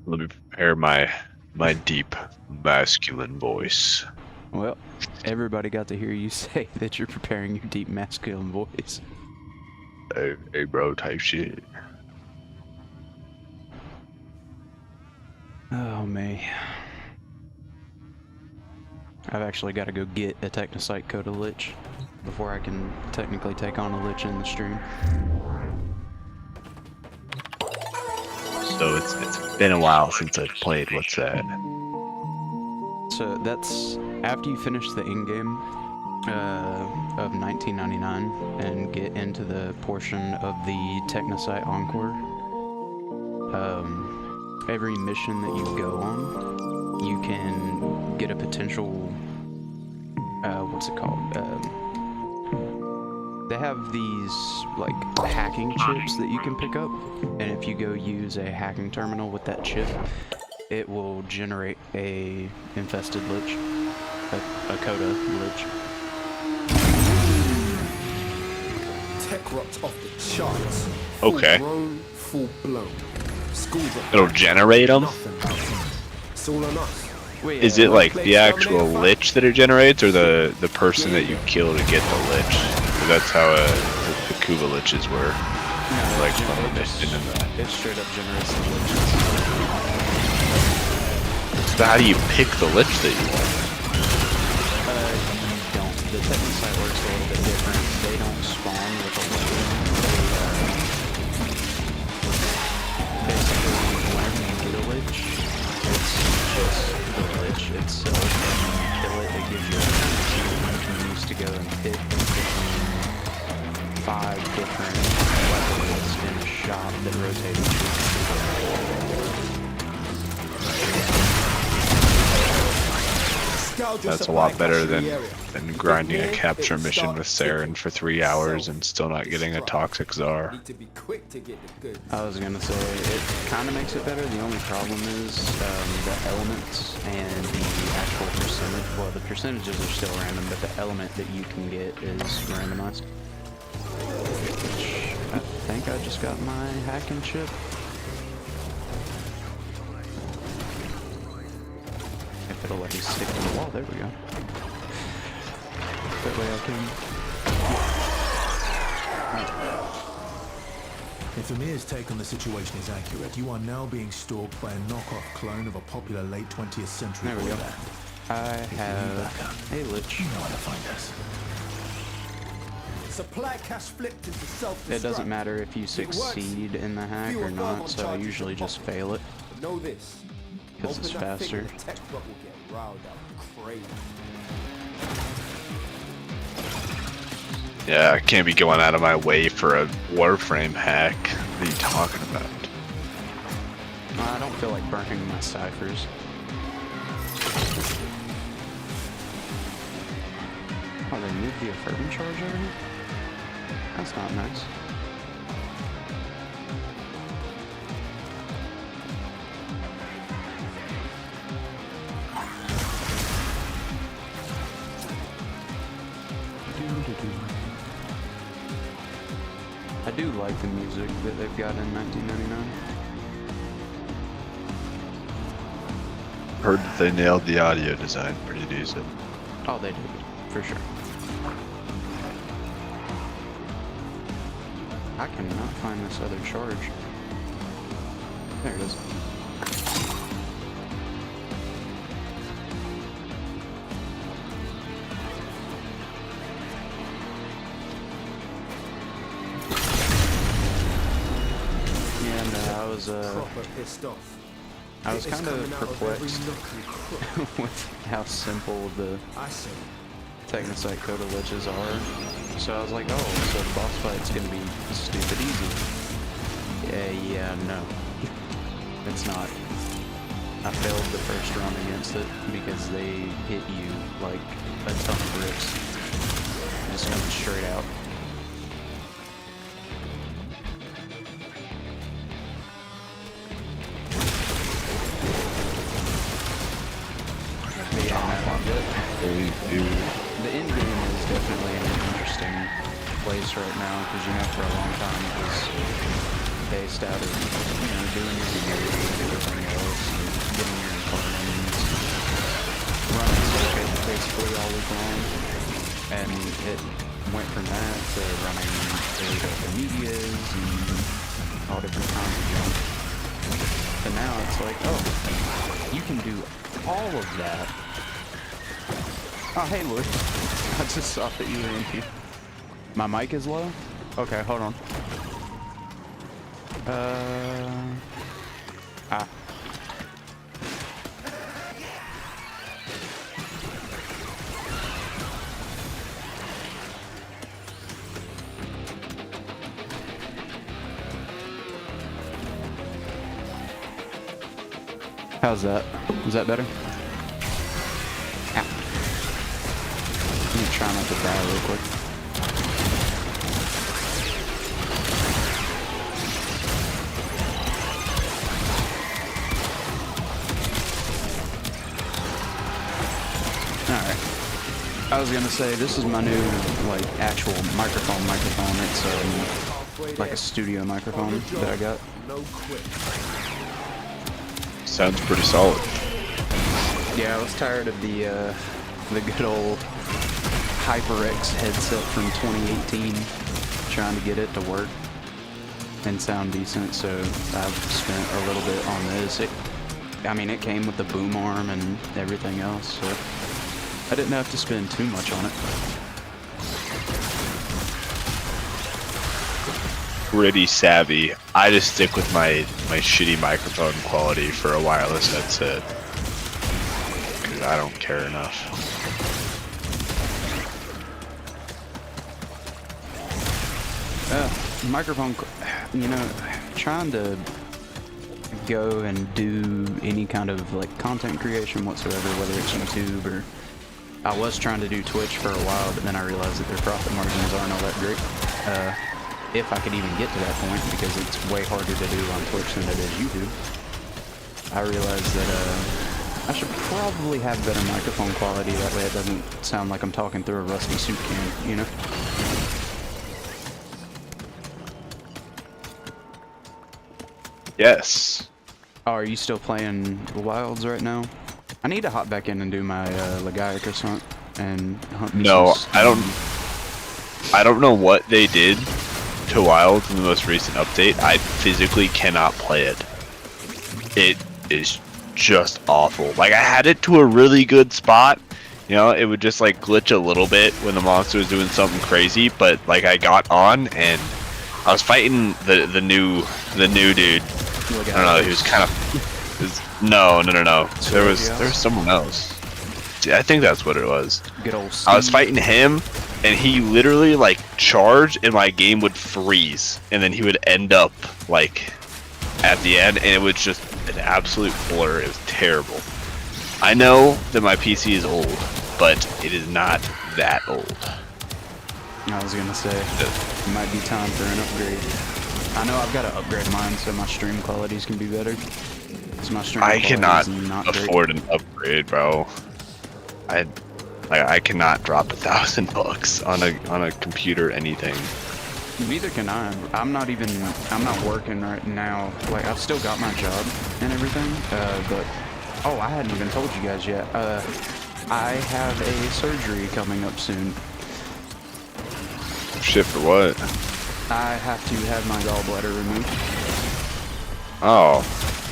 Let me prepare my deep masculine voice. Well, everybody got to hear you say that you're preparing your deep masculine voice. Hey bro, type shit. Oh, me. I've actually got to go get a Technocyte Coda Lich before I can technically take on a Lich in the stream. So it's been a while since I've played. What's that? So that's after you finish the in-game of 1999 and get into the portion of the Technocyte Encore. Every mission that you go on, you can get a potential, what's it called? They have these, like, hacking chips that you can pick up, and if you go use a hacking terminal with that chip, it will generate a infested lich, a Coda lich. Tech rot off the charts. Okay. Full grown, full blown. It'll generate them? It's all on us. Wait, Is it like the actual lich that it generates, or the person that you kill to get the lich? 'Cause that's how the Kuva liches were. No, Like, it straight up generates the liches. So how do you pick the lich that you want? You don't. The Technocyte works a little bit different. They don't spawn with a weapon. Basically, whenever you get a lich, it's just the lich itself. When you kill it, it gives you a currency that you can use to go and pick between 5 different weapons in a shop that rotates. Gouge your That's a supply lot better cache in than the area. than If grinding it's a near, capture it'll mission start with Saren ticking. for 3 hours and still not getting a Self-destruct. toxic czar. Need to be quick to get the goods. I was gonna say, it kind of makes it better. The only problem is the elements and the actual percentage. Well, the percentages are still random, but the element that you can get is randomized. Which I think I just got my hacking chip. If it'll let me stick to the wall, there we go. That way I can. If Amir's take on the situation is accurate, you are now being stalked by a knockoff clone of a popular late 20th century There we boy go. band. I have a lich. You know how to find us. Supply cache flipped into self-destruct. It doesn't matter if you succeed in the hack or not, so I usually just fail it. But know this. 'Cause it's Open that thing faster. and the tech bot will get riled up crazy. Yeah, I can't be going out of my way for a Warframe hack. What are you talking about? I don't feel like burning my ciphers. Oh, they moved the affirming charge over here? That's not nice. I do like the music that they've got in 1999. Heard that they nailed the audio design pretty decent. Oh, they did, for sure. I cannot find this other charge. There it is. Yeah, no, Proper pissed off. I was It is kind of coming out every perplexed nook and crook. with how simple the I say, Technosite Coda liches are. So I was like, oh, so the boss fight's gonna be stupid easy. Yeah, no. It's not. I failed the first run against it because they hit you like a ton of bricks. Just coming straight out. But yeah, Holy dude. the end game is definitely an interesting place right now because for a long time it was based out of doing your gear and everything else and getting your environments, running circuit basically all week long, and it went from that to running the medias and all different kinds of junk. But now it's like, oh, you can do all of that. Oh, hey, Lloyd. I just saw that you were in here. My mic is low? Okay, hold on. How's that? Is that better? Ow. Let me try not to die real quick. Alright. I was gonna say, this is my new, like, actual microphone. It's, like a studio microphone that I got. no quit. Sounds pretty solid. Yeah, I was tired of the good old HyperX headset from 2018, trying to get it to work and sound decent, so I've spent a little bit on this. I mean, it came with the boom arm and everything else, so I didn't have to spend too much on it. Pretty savvy. I just stick with my shitty microphone quality for a wireless headset. Cause I don't care enough. Microphone, trying to go and do any kind of like content creation whatsoever, whether it's YouTube or I was trying to do Twitch for a while, but then I realized that their profit margins aren't all that great. If I could even get to that point, because it's way harder to do on Twitch than it is YouTube. I realized that I should probably have better microphone quality, that way it doesn't sound like I'm talking through a rusty soup can, you know? Yes. Oh, are you still playing Wilds right now? I need to hop back in and do my Legiacus hunt and hunt me No, some I don't know what they did to Wilds in the most recent update. I physically cannot play it. It is just awful. Like, I had it to a really good spot. You know, it would just like glitch a little bit when the monster was doing something crazy, but like I got on and I was fighting the new dude. I don't know, he was kind of no. There was someone else. I think that's what it was. Good old I was fighting him, and he literally like charged, and my game would freeze, and then he would end up like at the end, and it was just an absolute blur. It was terrible. I know that my PC is old, but it is not that old. I was gonna say, it might be time for an upgrade. I know I've got to upgrade mine so my stream qualities can be better. My stream I cannot not afford an upgrade, bro. I cannot drop $1,000 on a computer, anything. Neither can I. I'm not working right now. Like, I've still got my job and everything, but oh, I hadn't even told you guys yet. I have a surgery coming up soon. Shit, for what? I have to have my gallbladder removed. Oh,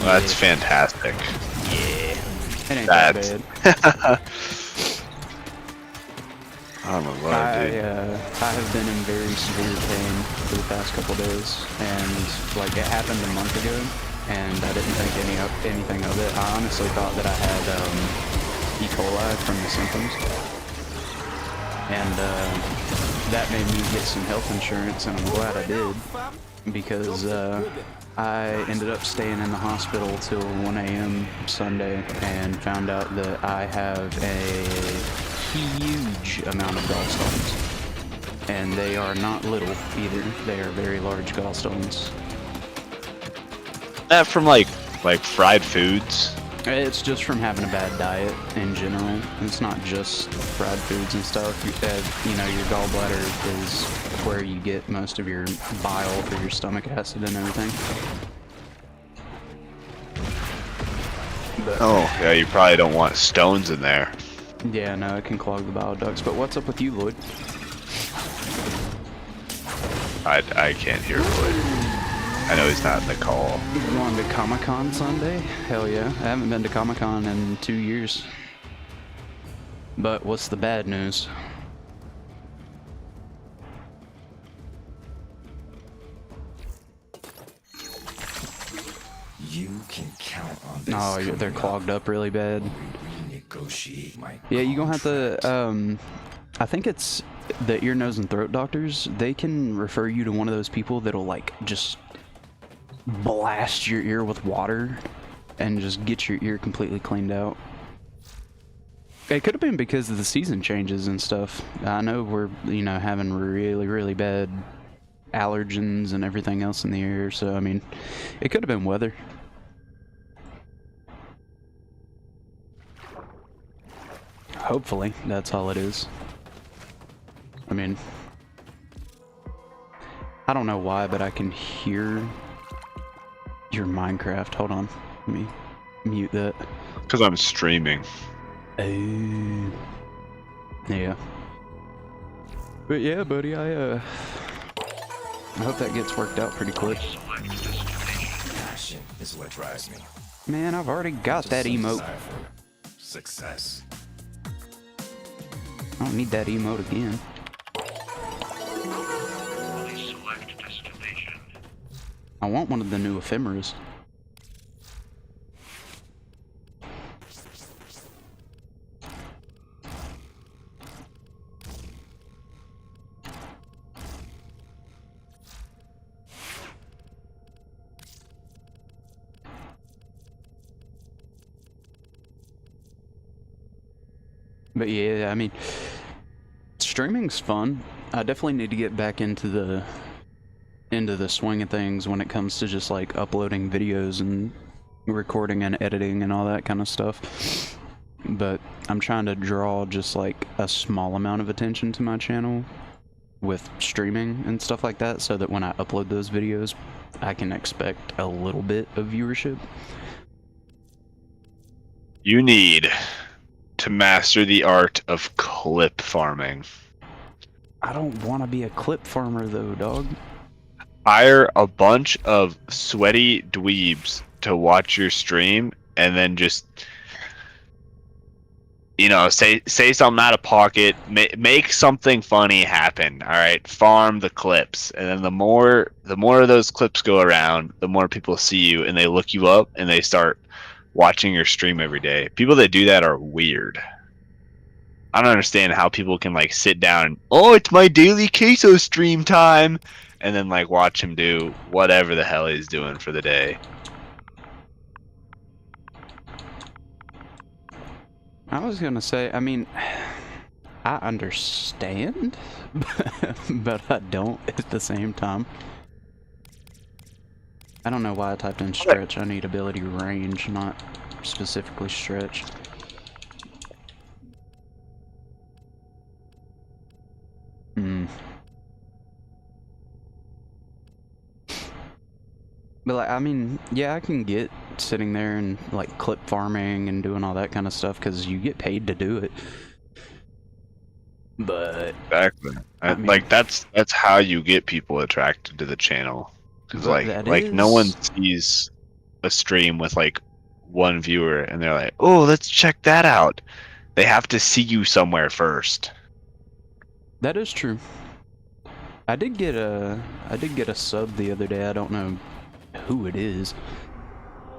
well, that's fantastic. Yeah. It ain't that bad. I don't know what I did. I have been in very severe pain for the past couple days, and like it happened a month ago, and I didn't think anything of it. I honestly thought that I had E. coli from the symptoms, and that made me get some health insurance, and I'm glad I did, because I ended up staying in the hospital till 1 a.m. Sunday and found out that I have a huge amount of gallstones, and they are not little either. They are very large gallstones. That from like fried foods? It's just from having a bad diet in general. It's not just fried foods and stuff. You know, your gallbladder is where you get most of your bile for your stomach acid and everything. But, Oh, yeah, you probably don't want stones in there. yeah, no, it can clog the bile ducts. But what's up with you, Lloyd? I can't hear Lloyd. I know he's not in the call. You going to Comic-Con Sunday? Hell yeah. I haven't been to Comic-Con in 2 years. But what's the bad news? You can count on this. No, they're clogged up really bad. Renegotiate my Yeah, you're gonna have to, I think it's the ear, nose, and throat doctors. They can refer you to one of those people that'll, like, just blast your ear with water and just get your ear completely cleaned out. It could have been because of the season changes and stuff. I know we're, you know, having really, really bad allergens and everything else in the ear, so, I mean, it could have been weather. Hopefully, that's all it is. I mean, I don't know why, but I can hear your Minecraft. Hold on, let me mute that. Because I'm streaming. Oh, yeah. But yeah, buddy, I hope that gets worked out pretty quick. passion is what drives me. Man, I've already got that emote. Desire for success. I don't need that emote again. I want one of the new ephemeras. But yeah, I mean, streaming's fun. I definitely need to get back into the swing of things when it comes to just like uploading videos and recording and editing and all that kind of stuff. But I'm trying to draw just like a small amount of attention to my channel with streaming and stuff like that, so that when I upload those videos, I can expect a little bit of viewership. You need to master the art of clip farming. I don't want to be a clip farmer though, dog. Hire a bunch of sweaty dweebs to watch your stream, and then just, you know, say something out of pocket, make something funny happen. All right, farm the clips, and then the more of those clips go around, the more people see you, and they look you up, and they start watching your stream every day. People that do that are weird. I don't understand how people can like sit down and, oh, it's my daily queso stream time, and then like watch him do whatever the hell he's doing for the day. I was gonna say, I mean, I understand, but I don't at the same time. I don't know why I typed in stretch. I need ability range, not specifically stretch. But like, I mean, yeah, I can get sitting there and like clip farming and doing all that kind of stuff because you get paid to do it. But Exactly. I mean, like that's how you get people attracted to the channel. Because like no one sees a stream with like one viewer and they're like, oh, let's check that out. They have to see you somewhere first. that is true. I did get a sub the other day. I don't know who it is.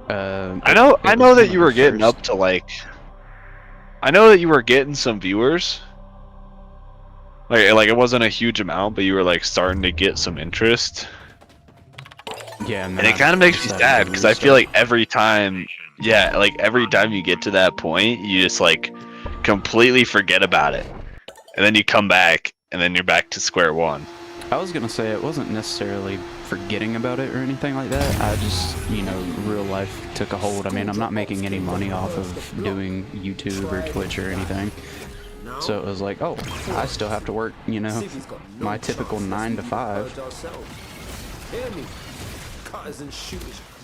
I know that you were getting up to like. I know that you were getting some viewers. Like it wasn't a huge amount, but you were like starting to get some interest. Yeah, and it kind of makes me sad because I feel like every time you get to that point, you just like completely forget about it, and then you come back, and then you're back to square one. I was gonna say it wasn't necessarily forgetting about it or anything like that. I just, you know, real life took a hold. I mean, I'm not making any money off of doing YouTube or Twitch or anything. So it was like, oh, I still have to work, you know, my typical 9 to 5.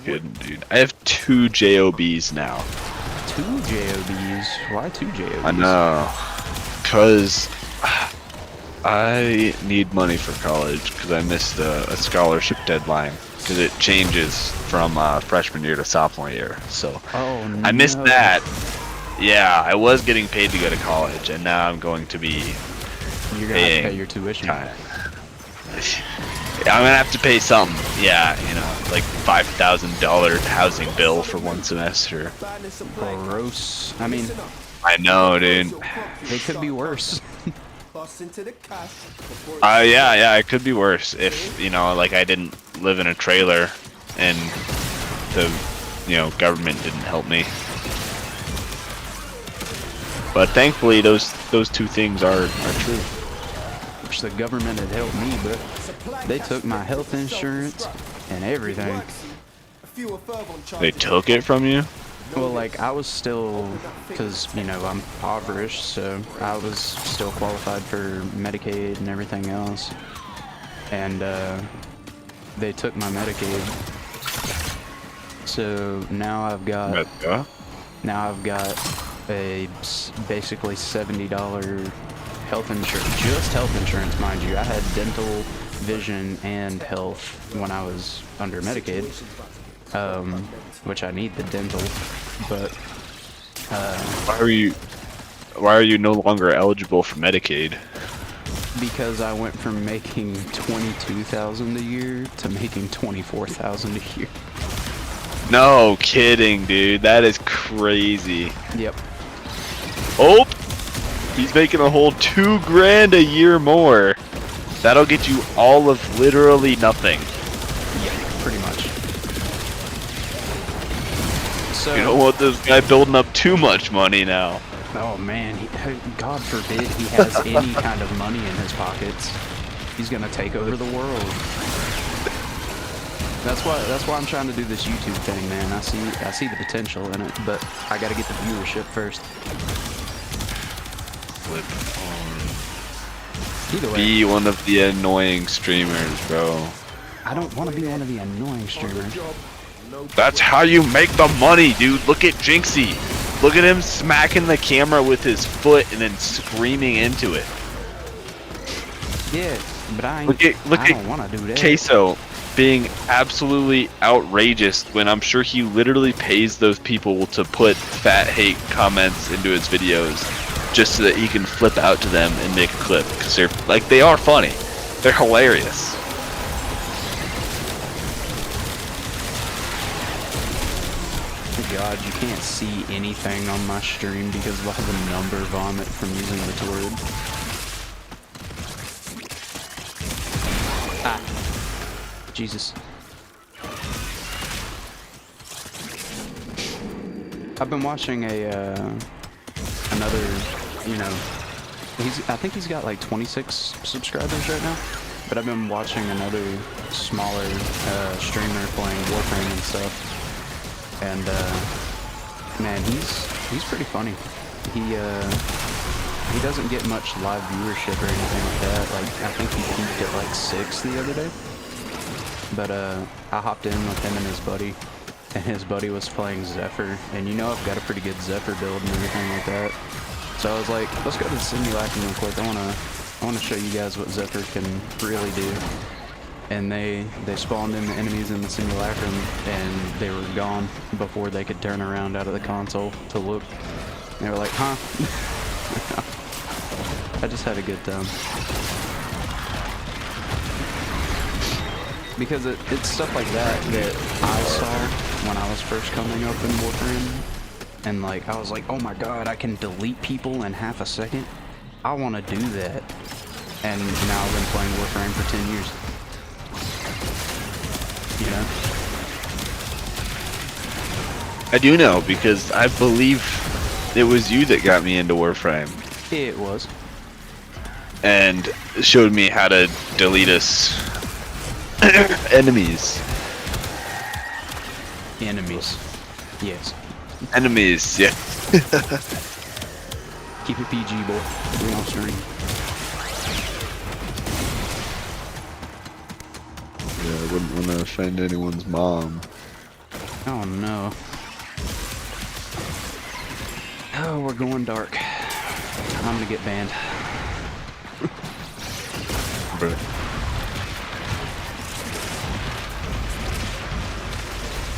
Good, dude. I have 2 JOBs now. 2 JOBs? Why 2 JOBs? I know. Because I need money for college because I missed a scholarship deadline because it changes from freshman year to sophomore year. So I missed that. Yeah, I was getting paid to go to college, and now I'm going to be. You're gonna have to pay your tuition. I'm gonna have to pay something. Yeah, you know, like $5,000 housing bill for one semester. Gross. I mean, I know, dude. It could be worse. Yeah, it could be worse if, you know, like I didn't live in a trailer and the, you know, government didn't help me. But thankfully those 2 things are true. Wish the government had helped me, but they took my health insurance and everything. They took it from you? Well, like, I was still, because, you know, I'm impoverished, so I was still qualified for Medicaid and everything else. And, they took my Medicaid. So now I've got a basically $70 health insurance, just health insurance, mind you. I had dental, vision, and health when I was under Medicaid. Which I need the dental, but why are you no longer eligible for Medicaid? Because I went from making $22,000 a year to making $24,000 a year. No kidding, dude. That is crazy. Yep. Oh, he's making a whole $2,000 a year more. That'll get you all of literally nothing. Yeah, pretty much. So, you don't want this guy building up too much money now. Oh man, God forbid he has any kind of money in his pockets. He's gonna take over the world. That's why I'm trying to do this YouTube thing, man. I see the potential in it, but I gotta get the viewership first. Flip on. Either way, Be one of the annoying streamers, bro. I don't want to be one of the annoying streamers. That's how you make the money, dude. Look at Jinxie. Look at him smacking the camera with his foot and then screaming into it. Yeah, but I don't want to do that. Queso being absolutely outrageous when I'm sure he literally pays those people to put fat hate comments into his videos just so that he can flip out to them and make a clip, because they are funny. They're hilarious. God, you can't see anything on my stream because of all the number vomit from using the Torrid. Ah. Jesus. I've been watching another, I think he's got like 26 subscribers right now, but I've been watching another smaller streamer playing Warframe and stuff. And man, he's pretty funny. He doesn't get much live viewership or anything like that. Like I think he peaked at like 6 the other day. But I hopped in with him and his buddy was playing Zephyr, and I've got a pretty good Zephyr build and everything like that. So I was like, let's go to the simulacrum real quick. I wanna show you guys what Zephyr can really do. And they spawned in the enemies in the simulacrum, and they were gone before they could turn around out of the console to look. They were like, huh? I just had a good time. Because it's stuff like that I saw when I was first coming up in Warframe. And like, I was like, oh my god, I can delete people in half a second? I want to do that. And now I've been playing Warframe for 10 years. I do know, because I believe it was you that got me into Warframe. It was. And showed me how to delete us enemies. Enemies. Yes. Enemies, yeah. Keep it PG, boy. We on stream. Yeah, I wouldn't want to offend anyone's mom. Oh no. Oh, we're going dark. I'm gonna get banned.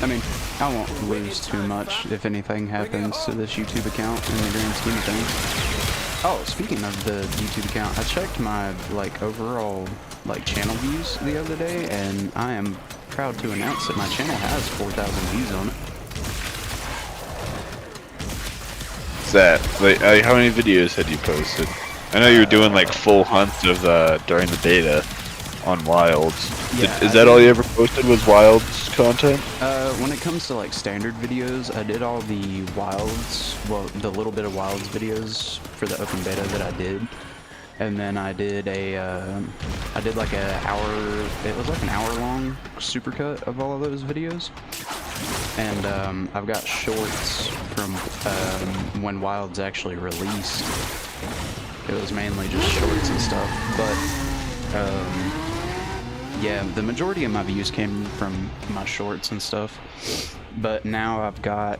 I mean, I won't lose too much if anything happens to this YouTube account in the grand scheme of things. Oh, speaking of the YouTube account, I checked my overall channel views the other day, and I am proud to announce that my channel has 4,000 views on it. What's that? How many videos had you posted? I know you were doing full hunts of during the beta on Wilds. Yeah, Is that all you ever posted was Wilds content? When it comes to standard videos, I did all the Wilds, the little bit of Wilds videos for the open beta that I did. And then I did like an hour, it was like an hour-long supercut of all of those videos. And I've got shorts from when Wilds actually released. It was mainly just shorts and stuff, but yeah, the majority of my views came from my shorts and stuff. But now I've got,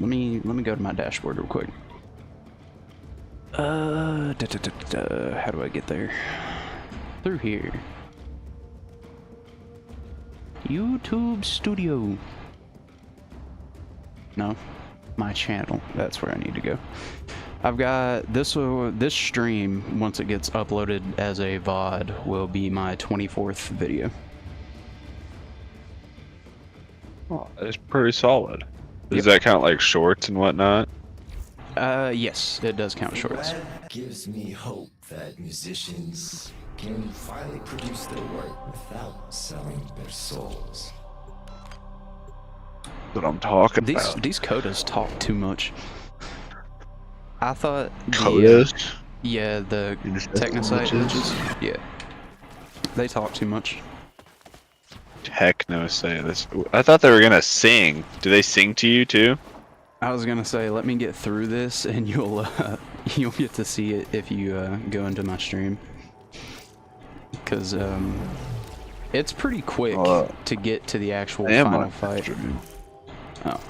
let me go to my dashboard real quick. How do I get there? Through here. YouTube Studio. No, my channel. That's where I need to go. I've got this stream, once it gets uploaded as a VOD, will be my 24th video. Oh, that's pretty solid. Does that count shorts and whatnot? Yes, it does count shorts. That gives me hope that musicians can finally produce their work without selling their souls. That's what I'm talking about. These Codas talk too much. I thought the Codas? yeah, the Incessant Technosite glitches? glitches. Yeah, they talk too much. Heck no, say this. I thought they were gonna sing. Do they sing to you too? I was gonna say, let me get through this, and you'll get to see it if you go into my stream, because it's pretty quick to get to the actual I am final on fight. stream. Oh,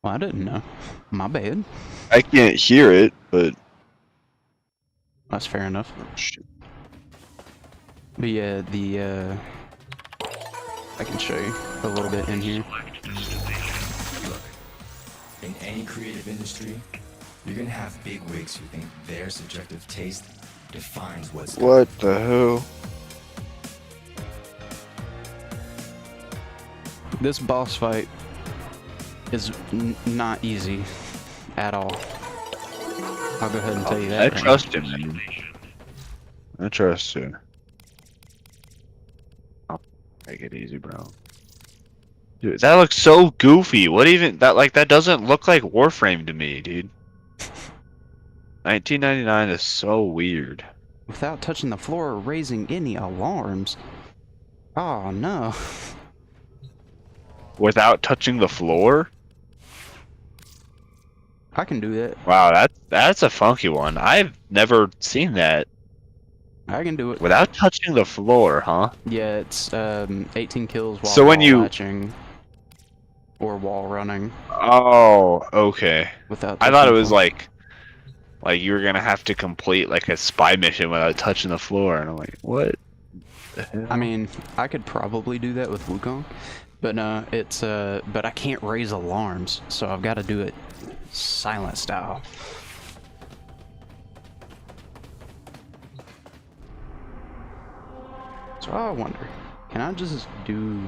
well, I didn't know. My bad. I can't hear it, but That's fair enough. shit. But yeah, the I can show you a little bit in here. Look, in any creative industry, you're gonna have bigwigs who think their subjective taste defines what's good. What the hell? This boss fight is not easy at all. I'll go ahead and tell you that. I right now. trust him, man. I trust you. I'll take it easy, bro. Dude, that looks so goofy. What even that doesn't look like Warframe to me, dude. 1999 is so weird. Without touching the floor or raising any alarms. Oh no. Without touching the floor? I can do that. Wow, that's a funky one. I've never seen that. I can do it. Without touching the floor, huh? Yeah, it's 18 kills while So when wall you- latching or wall running Oh, okay. without I thought it touching the was floor. like you were gonna have to complete like a spy mission without touching the floor, and I'm like, what? The hell? I mean, I could probably do that with Wukong, but no, it's but I can't raise alarms, so I've got to do it silent style. So I wonder, can I just do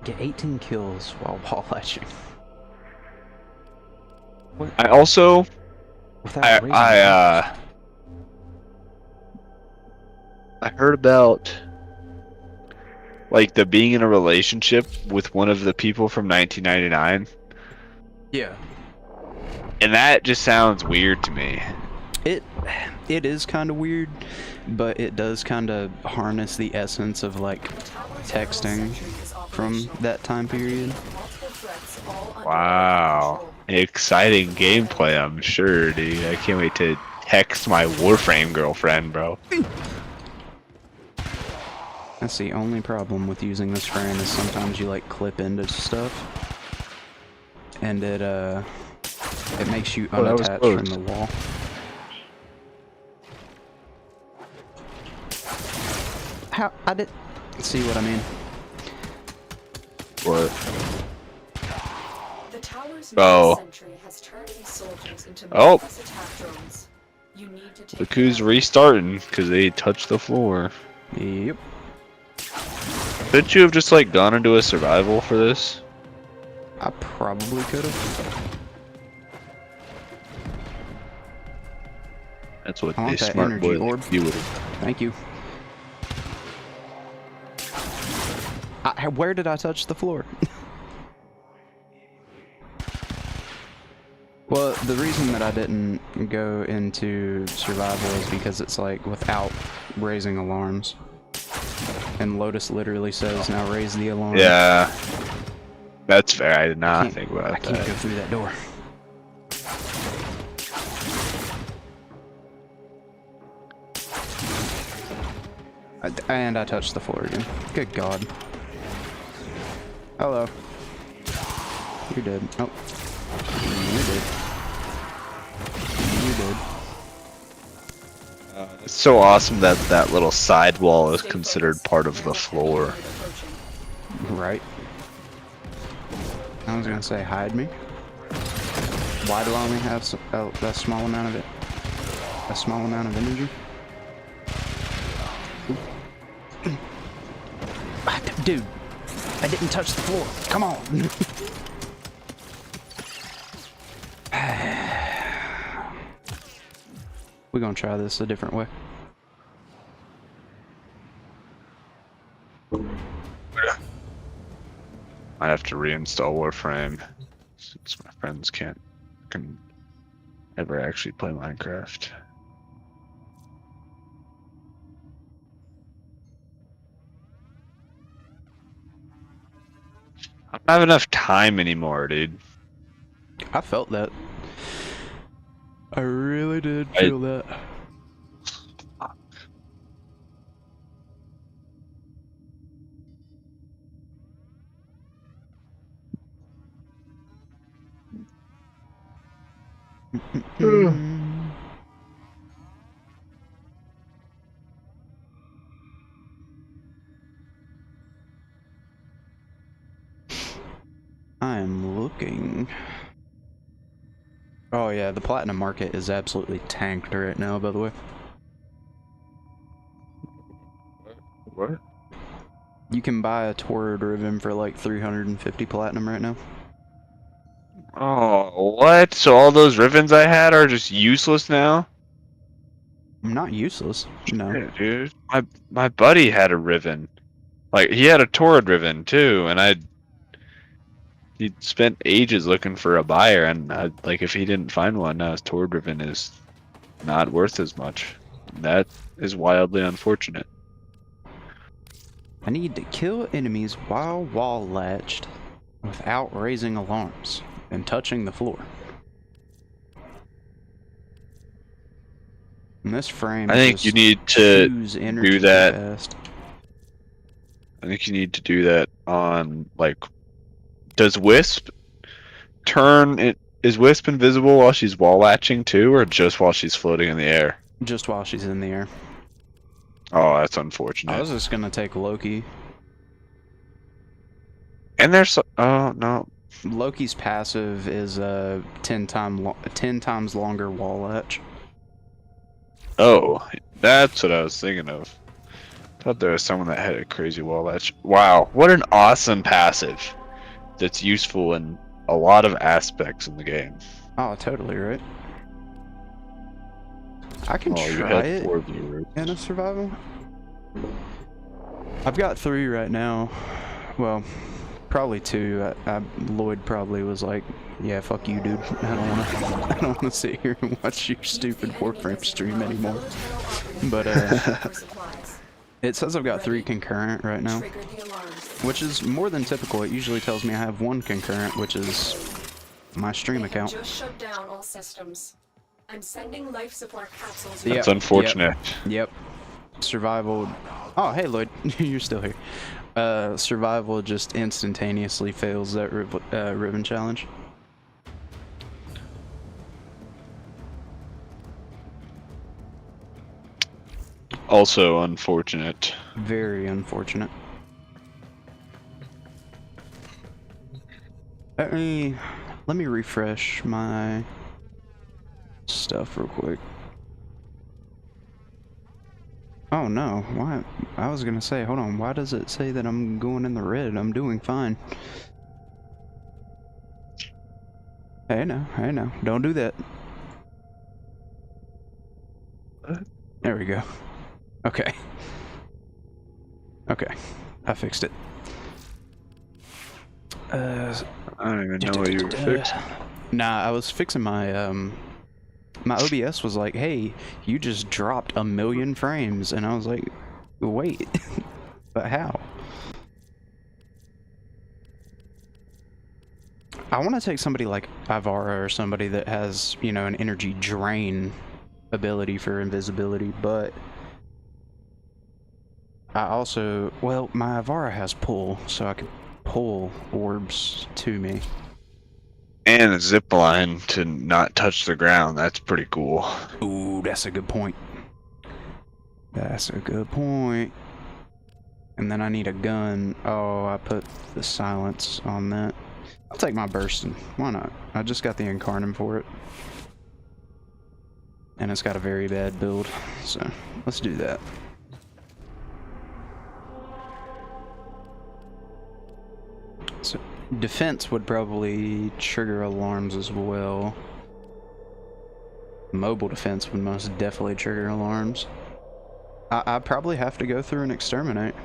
get 18 kills while wall latching? I also Without raising alarms? I heard about like the being in a relationship with one of the people from 1999, Yeah. and that just sounds weird to me. It is kind of weird, but it does kind of harness the essence of like texting from that time period. Wow, exciting gameplay, I'm sure, dude. I can't wait to text my Warframe girlfriend, bro. That's the only problem with using this frame is sometimes you like clip into stuff, and it makes you Oh, that was unattached close. from the wall. How I did see what I mean? What? The tower's Oh. sentry has turned these soldiers into Oh. mindless attack drones. You need to take Look who's them out. restarting because they touched the floor. Yep. Couldn't you have just like gone into a survival for this? I probably could have. That's what I a want that smart energy boy orb. like you would. Thank you. Where did I touch the floor? Well, the reason that I didn't go into survival is because it's like without raising alarms. And Lotus literally says, now raise the alarm. Yeah, that's fair. I did I not can't- think about I can't that. go through that door. And I touched the floor again. Good God. Hello. You're dead. Oh. You're dead. You're dead. It's so awesome that that little sidewall is Stay considered focused. part of the Enemy floor. unit approaching. Right. I was gonna say hide me. Why do I only have a small amount of it? A small amount of energy? Dude, I didn't touch the floor. Come on. We're gonna try this a different way. Might have to reinstall Warframe since my friends can ever actually play Minecraft. I don't have enough time anymore, dude. I felt that. I really did feel that. I am looking. Oh yeah, the platinum market is absolutely tanked right now, by the way. What? You can buy a Torrid Riven for like 350 platinum right now. Oh, what? So all those Rivens I had are just useless now? Not useless, no. Yeah, dude. My buddy had a Riven. Like, he had a Torrid Riven too, and he spent ages looking for a buyer, and like, if he didn't find one, now his Torrid Riven is not worth as much. That is wildly unfortunate. I need to kill enemies while wall latched without raising alarms and touching the floor. And this frame I think just you need to chews energy do that. fast. I think you need to do that on, like, does Wisp turn it? Is Wisp invisible while she's wall latching too, or just while she's floating in the air? Just while she's in the air. Oh, that's I unfortunate. was just gonna take Loki. And there's oh no, Loki's passive is a 10 times longer wall latch. oh, that's what I was thinking of. Thought there was someone that had a crazy wall latch. Wow, what an awesome passive that's useful in a lot of aspects in the game. Oh, totally right. I can Oh, you try had it 4 viewers. in a survival. I've got 3 right now. Well, probably 2. Lloyd probably was like, "Yeah, fuck you, dude. I don't wanna sit here and watch your stupid Warframe stream anymore." But For supplies. it says I've got 3 concurrent right now, Trigger the alarms. which is more than typical. It usually tells me I have 1 concurrent, which is my stream They have account. just shut down all systems. I'm sending life support capsules. Yeah. That's unfortunate. Yep. Survival. Oh, hey Lloyd, you're still here. Survival just instantaneously fails that ribbon challenge. Also unfortunate. Very unfortunate. Let me refresh my stuff real quick. Oh no, why? I was gonna say, hold on, why does it say that I'm going in the red? I'm doing fine. Hey no, don't do that. There we go. Okay. Okay, I fixed it. I don't even know what you were fixing. Nah, I was fixing my my OBS was like, "Hey, you just dropped 1,000,000 frames," and I was like, "Wait, but how?" I want to take somebody like Ivara or somebody that has, you know, an energy drain ability for invisibility, but I also, well, my Ivara has pull, so I could pull orbs to me. And a zip line to not touch the ground. That's pretty cool. Ooh, that's a good point. That's a good point. And then I need a gun. Oh, I put the silence on that. I'll take my bursting. Why not? I just got the Incarnum for it. And it's got a very bad build. So, let's do that. So, defense would probably trigger alarms as well. Mobile defense would most definitely trigger alarms. I probably have to go through and exterminate.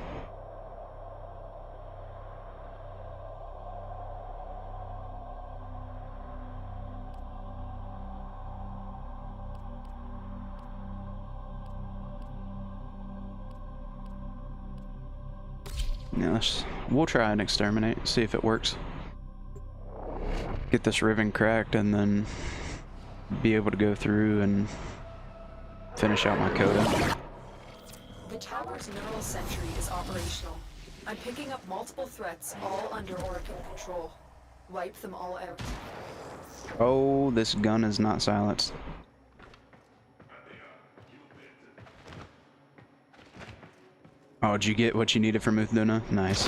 Yeah, we'll try and exterminate, see if it works. Get this ribbon cracked and then be able to go through and finish out my Coda. The tower's neural sentry is operational. I'm picking up multiple threats, all under Oracle control. Wipe them all out. Oh, this gun is not silenced. Oh, did you get what you needed from Uthduna? Nice.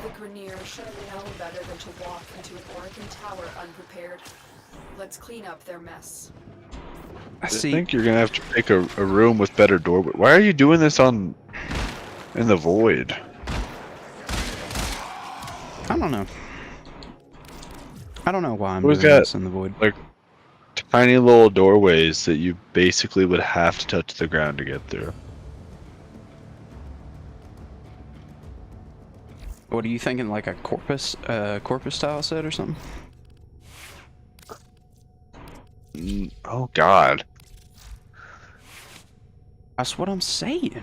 The Grenier should have known better than to walk into an Oracle tower unprepared. Let's clean up their mess. I think you're gonna have to pick a room with better doorway. Why are you doing this in the void? I don't know. I don't know why I'm Who's doing got, this in the void. like, tiny little doorways that you basically would have to touch the ground to get through. What are you thinking, like a corpus style set or something? Oh God. That's what I'm saying.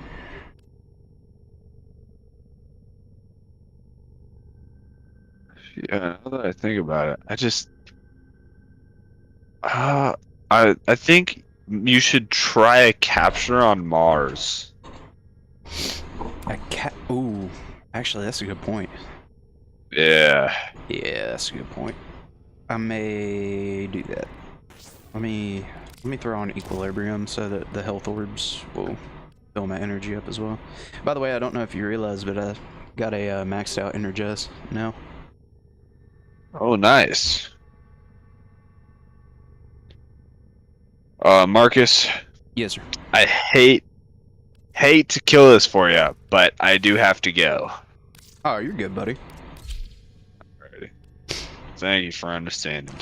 Yeah, now that I think about it, I think you should try a capture on Mars. Ooh, actually, that's a good point. Yeah. Yeah, that's a good point. I may do that. Let me throw on equilibrium so that the health orbs will fill my energy up as well. By the way, I don't know if you realize, but I got a maxed out energize now. Oh, nice. Marcus, Yes, sir. I hate to kill this for you, but I do have to go. Oh, you're good, buddy. Alrighty. Thank you for understanding.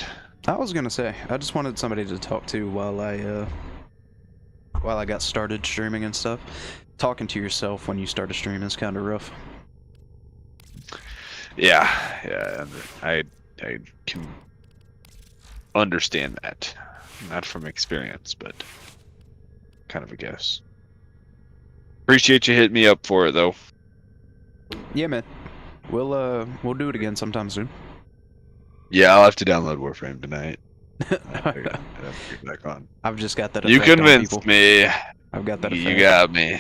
I was gonna say, I just wanted somebody to talk to while I got started streaming and stuff. Talking to yourself when you start a stream is kind of rough. Yeah, I can understand that. Not from experience, but kind of a guess. Appreciate you hitting me up for it, though. Yeah, man. We'll do it again sometime soon. Yeah, I'll have to download Warframe tonight. I have to get back on. I've just got that. You effect on convinced people. me. I've got that. You effect. got me.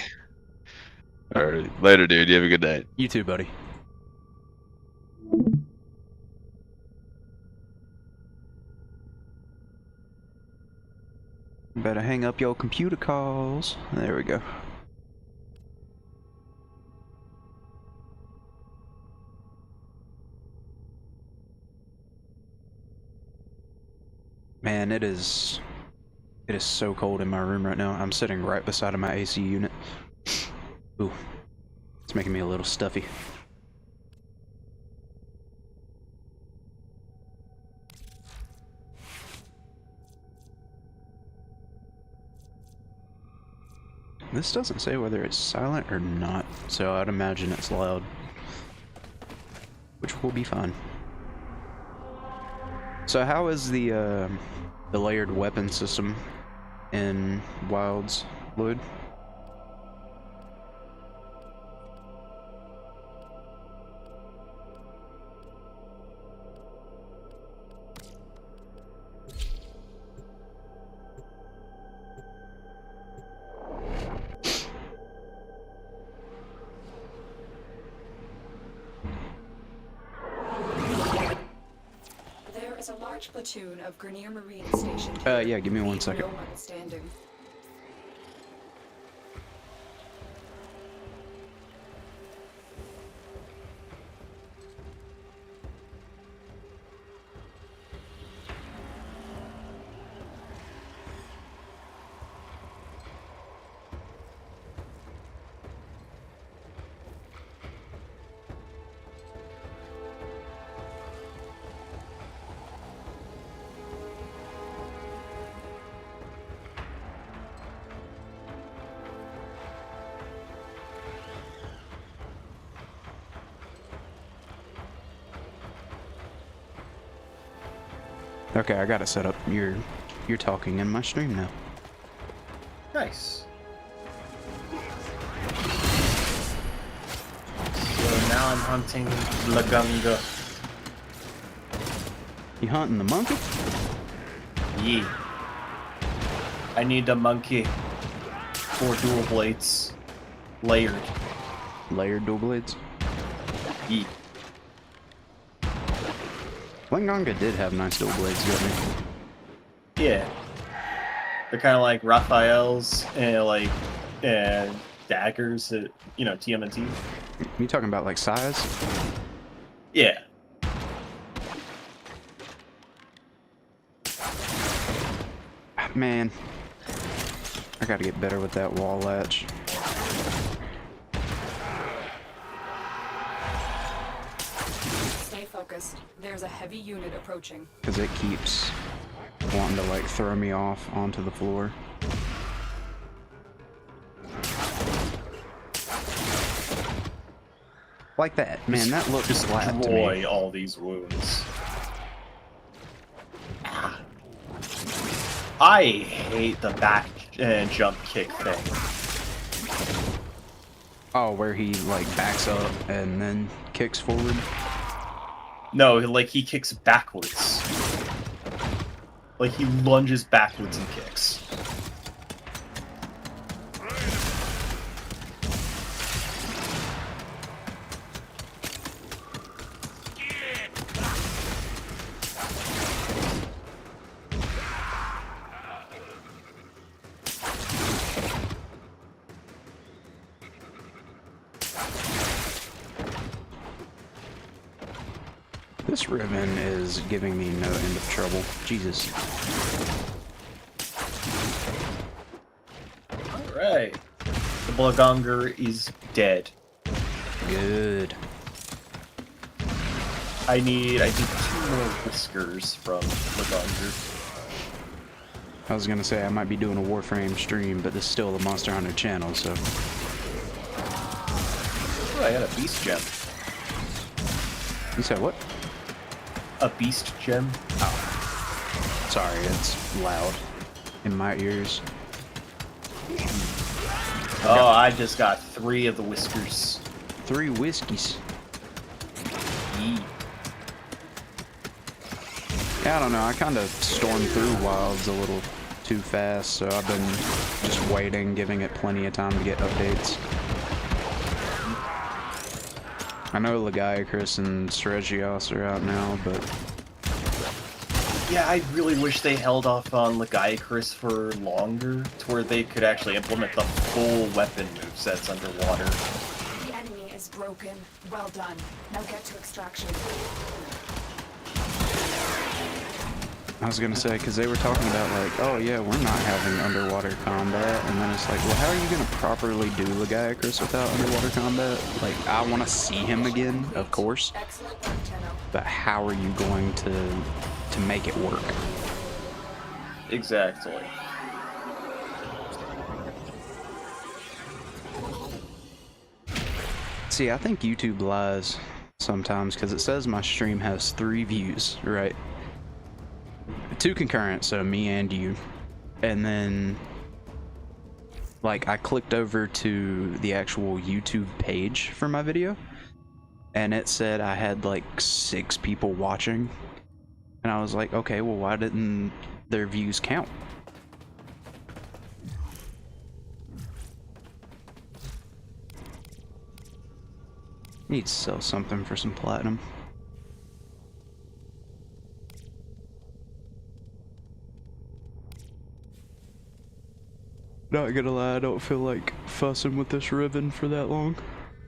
Alright, later, dude. You have a good night. You too, buddy. Better hang up your computer calls. There we go. Man, it is so cold in my room right now. I'm sitting right beside of my AC unit. Ooh, it's making me a little stuffy. This doesn't say whether it's silent or not, so I'd imagine it's loud, which will be fine. So how is the layered weapon system in Wilds, Lloyd? A large platoon of Grenier Marine stationed Yeah, here. give me 1 Leave second. No one standing. Okay, I got it set up. You're talking in my stream now. Nice. So now I'm hunting Lagunga. You hunting the monkey? Yeah. I need a monkey. 4 dual blades. Layered. Layered dual blades. Yeah. Linganga did have nice dual blades, didn't he? Yeah. They're kind of like Raphael's and like daggers at, you know, TMNT. You talking about like size? Yeah. Man, I gotta get better with that wall latch. Stay focused. There's a heavy unit approaching. Because it keeps wanting to like throw me off onto the floor. Like that. Man, that looks flat to Destroy me. all these wounds. Ah. I hate the back jump kick thing. Oh, where he like backs up and then kicks forward? No, like he kicks backwards. Like he lunges backwards and kicks. This ribbon is giving me no end of trouble. Jesus. Alright. The Blagonger is dead. Good. I think, 2 more whiskers from Blagonger. I was gonna say I might be doing a Warframe stream, but this is still the Monster Hunter channel, so. Oh, I got a beast gem. You said what? A beast gem? Sorry, it's loud in my ears. Oh, I just got 3 of the whiskers. 3 whiskeys. Yee. Yeah, I don't know. I kind of stormed through Wilds a little too fast, so I've been just waiting, giving it plenty of time to get updates. I know Legiacris and Seregios are out now, but Yeah, I really wish they held off on Legiacris for longer, to where they could actually implement the full weapon movesets underwater. The enemy is broken. Well done. Now get to extraction. I was gonna say, because they were talking about like, oh yeah, we're not having underwater combat, and then it's like, well, how are you gonna properly do Legiacris without underwater combat? Like, I want to see him again, of course, Excellent work, Tenno. but how are you going to make it work? Exactly. See, I think YouTube lies sometimes, because it says my stream has 3 views, right? 2 concurrent, so me and you. And then, like, I clicked over to the actual YouTube page for my video, and it said I had, like, 6 people watching. And I was like, okay, well, why didn't their views count? Need to sell something for some platinum. Not gonna lie, I don't feel like fussing with this ribbon for that long.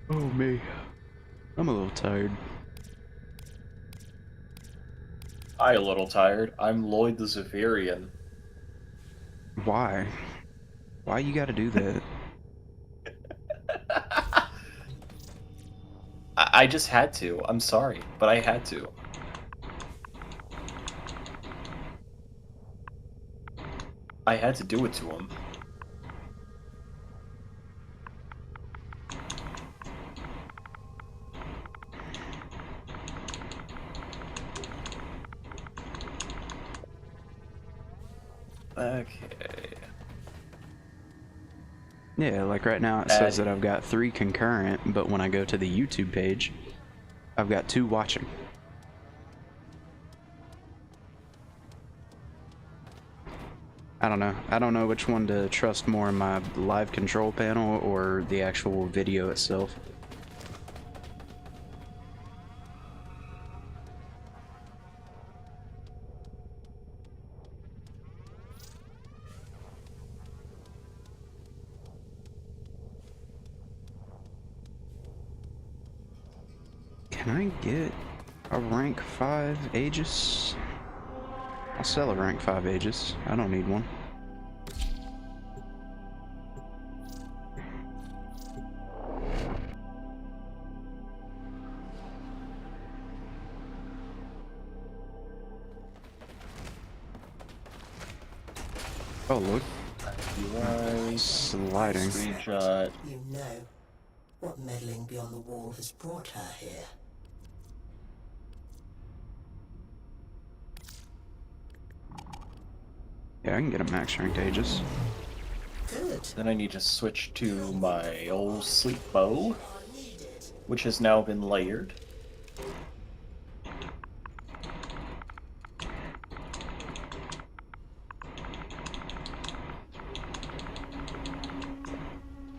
Oh me. I'm a little tired. I'm a little tired. I'm Lloyd the Zephyrian. Why? Why you gotta do that? I just had to. I'm sorry, but I had to. I had to do it to him. Okay. Yeah, like right now it says that I've got 3 concurrent, but when I go to the YouTube page, I've got 2 watching. I don't know. I don't know which one to trust more, my live control panel or the actual video itself. Can I get a rank 5 Aegis? I'll sell a rank 5 Aegis. I don't need one. Oh, look. Sliding. Screenshot. You know what meddling beyond the wall has brought her here. Yeah, I can get a max ranked Aegis. Good. Then I need to switch to my old sleep bow, which has now been layered.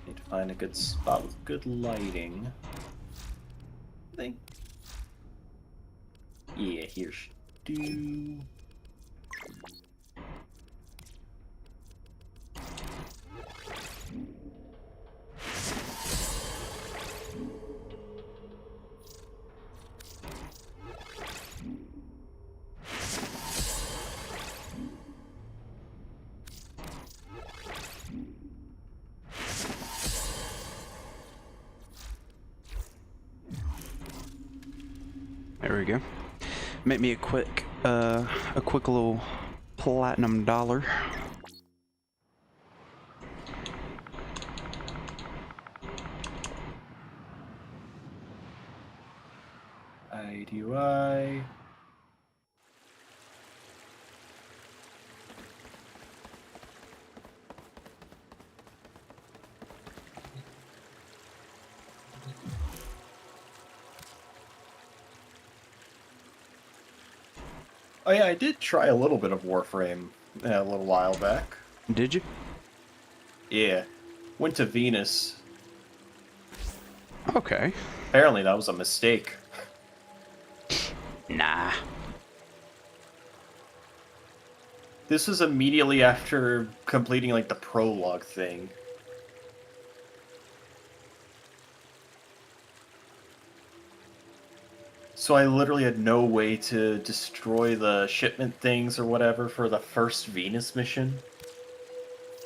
Need to find a good spot with good lighting. I think. Yeah, here should do. There we go. Make me a quick little platinum dollar. IDUI. Oh yeah, I did try a little bit of Warframe a little while back. Did you? Yeah. Went to Venus. Okay. Apparently that was a mistake. Nah. This was immediately after completing like the prologue thing. So I literally had no way to destroy the shipment things or whatever for the first Venus mission.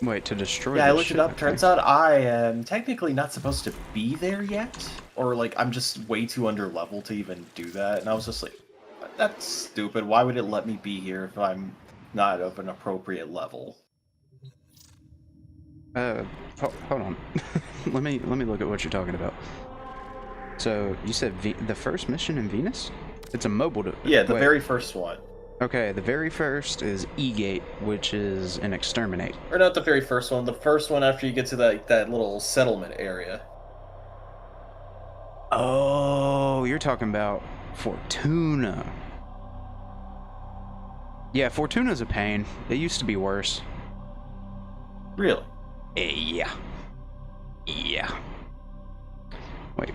Wait, to destroy Yeah, I the looked it up. ship, Turns okay. out I am technically not supposed to be there yet. Or, like, I'm just way too under level to even do that. And I was just like, that's stupid. Why would it let me be here if I'm not of an appropriate level? Hold on. let me look at what you're talking about. So, you said the first mission in Venus? It's a mobile... Yeah, the wait. very first one. Okay, the very first is E-Gate, which is an exterminate. Or not the very first one. The first one after you get to that little settlement area. Oh, you're talking about Fortuna. Yeah, Fortuna's a pain. It used to be worse. Really? Yeah. Yeah. Wait.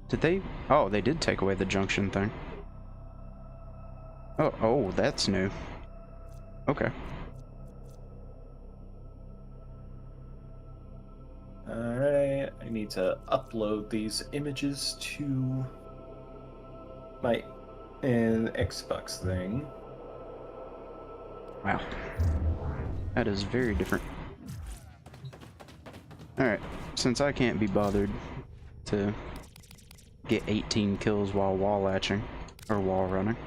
Did they... Oh, they did take away the junction thing. Oh, that's new. Okay. Alright, I need to upload these images to my Xbox thing. Wow. That is very different. Alright, since I can't be bothered to get 18 kills while wall latching, or wall running,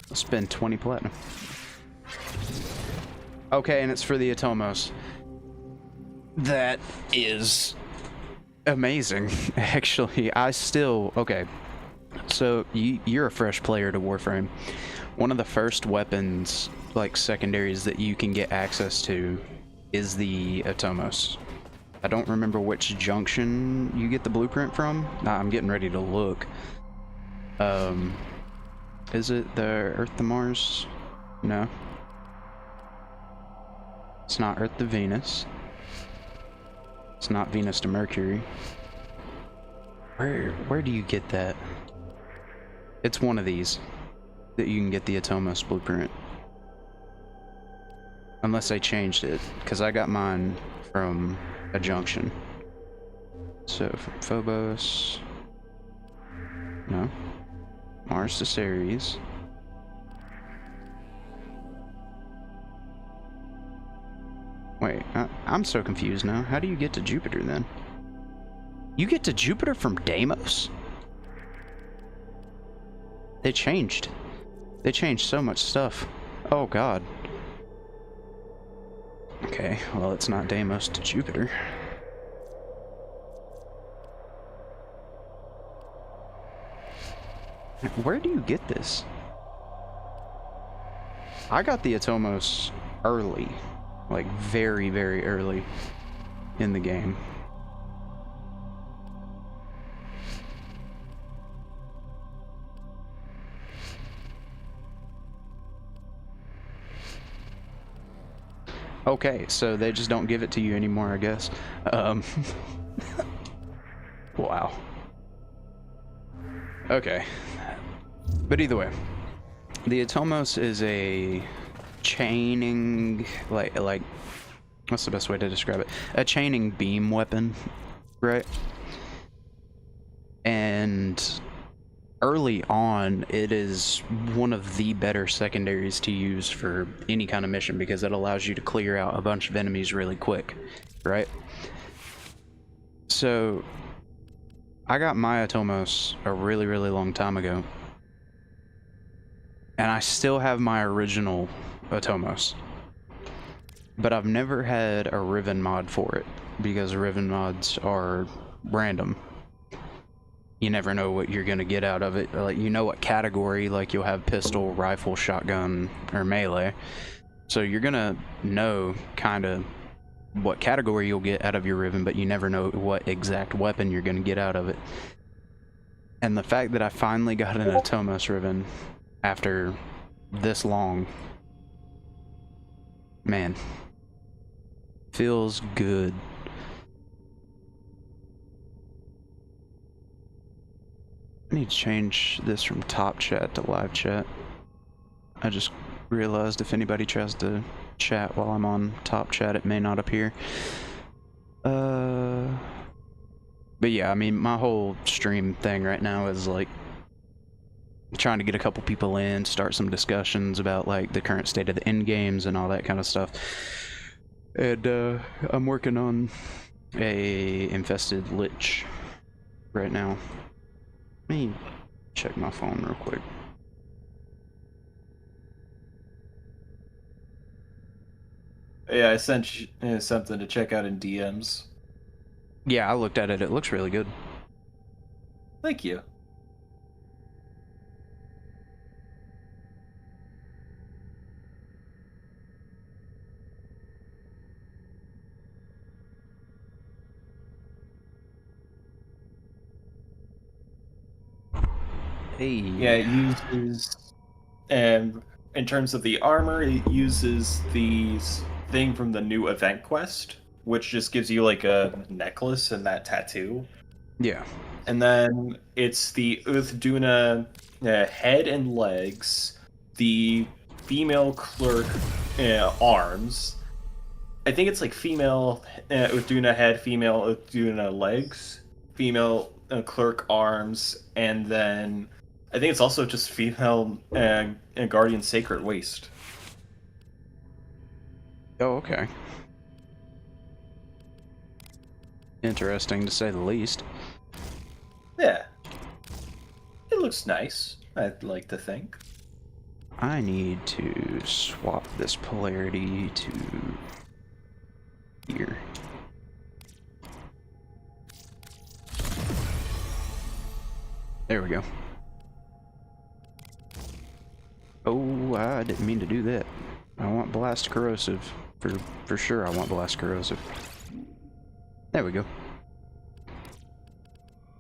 I'll spend 20 platinum. Okay, and it's for the Atomos. That is amazing, actually. Okay, so you're a fresh player to Warframe. One of the first weapons, like secondaries, that you can get access to is the Atomos. I don't remember which junction you get the blueprint from. Nah, I'm getting ready to look. Is it the Earth to Mars? No. It's not Earth to Venus. It's not Venus to Mercury. Where do you get that? It's one of these that you can get the Atomos blueprint. Unless they changed it, because I got mine from a junction. So from Phobos. No. Mars to Ceres. Wait, I'm so confused now. How do you get to Jupiter then? You get to Jupiter from Deimos? They changed. They changed so much stuff. Oh god. Okay, well it's not Deimos to Jupiter. Where do you get this? I got the Atomos early. Like very, very early in the game. Okay, so they just don't give it to you anymore, I guess. Wow. Okay. But either way, the Atomos is a chaining, like, what's the best way to describe it? A chaining beam weapon, right? And early on, it is one of the better secondaries to use for any kind of mission because it allows you to clear out a bunch of enemies really quick, right? So, I got my Atomos a really, really long time ago. And I still have my original Atomos. But I've never had a Riven mod for it, because Riven mods are random. You never know what you're gonna get out of it. Like, you know what category, like you'll have pistol, rifle, shotgun, or melee. So you're gonna know kinda what category you'll get out of your Riven, but you never know what exact weapon you're gonna get out of it. And the fact that I finally got an Atomos Riven after this long, man, feels good. I need to change this from top chat to live chat. I just realized if anybody tries to chat while I'm on top chat, it may not appear. But yeah, I mean, my whole stream thing right now is like trying to get a couple people in, start some discussions about like the current state of the end games and all that kind of stuff. And I'm working on a infested lich right now. Let me check my phone real quick. Yeah, I sent you something to check out in DMs. Yeah, I looked at it. It looks really good. Thank you. Hey. Yeah, it uses, and in terms of the armor, it uses the thing from the new event quest, which just gives you like a necklace and that tattoo. Yeah. And then it's the Uthaduna head and legs, the female clerk arms. I think it's like female Uthaduna head, female Uthaduna legs, female clerk arms, and then I think it's also just female Guardian Sacred Waist. Oh, okay. Interesting to say the least. Yeah. It looks nice, I'd like to think. I need to swap this polarity to here. There we go. Oh, I didn't mean to do that. I want blast corrosive. For sure I want blast corrosive. There we go.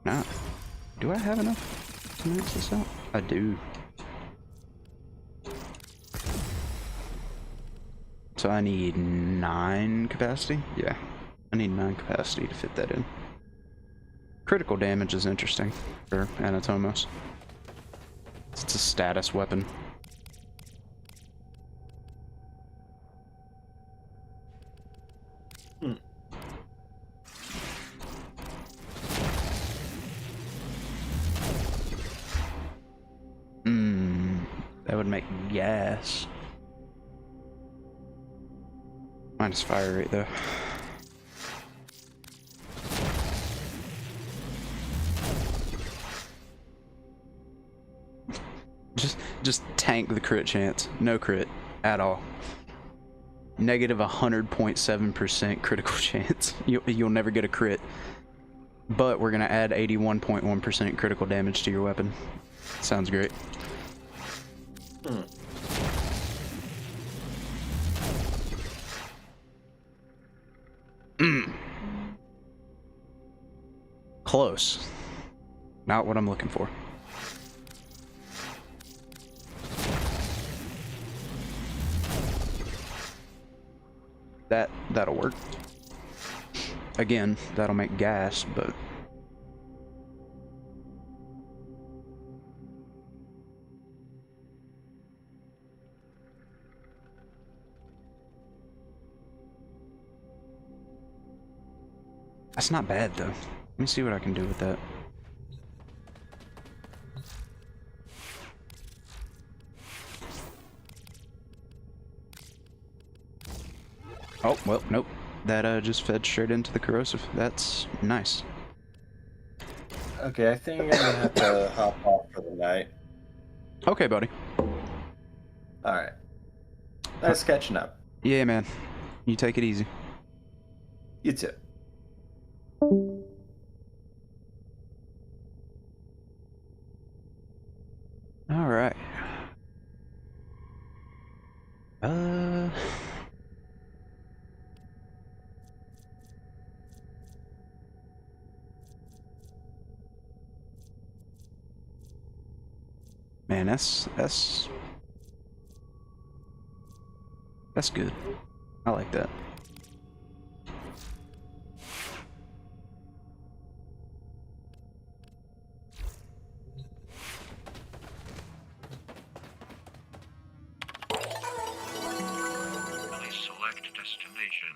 Now, do I have enough to max this out? I do. So I need 9 capacity? Yeah, I need 9 capacity to fit that in. Critical damage is interesting for Anatomos. It's a status weapon. That would make gas. Minus fire rate though. Just tank the crit chance. No crit at all. Negative 100.7% critical chance. You'll never get a crit. But we're gonna add 81.1% critical damage to your weapon. Sounds great. Close. Not what I'm looking for. That'll work. Again, that'll make gas, but that's not bad though. Let me see what I can do with that. Oh, well, nope. That just fed straight into the corrosive. That's nice. Okay, I think I'm gonna have to hop off for the night. Okay, buddy. Alright. Nice catching up. Yeah, man. You take it easy. You too. All right. Man, that's good. I like that. Select destination.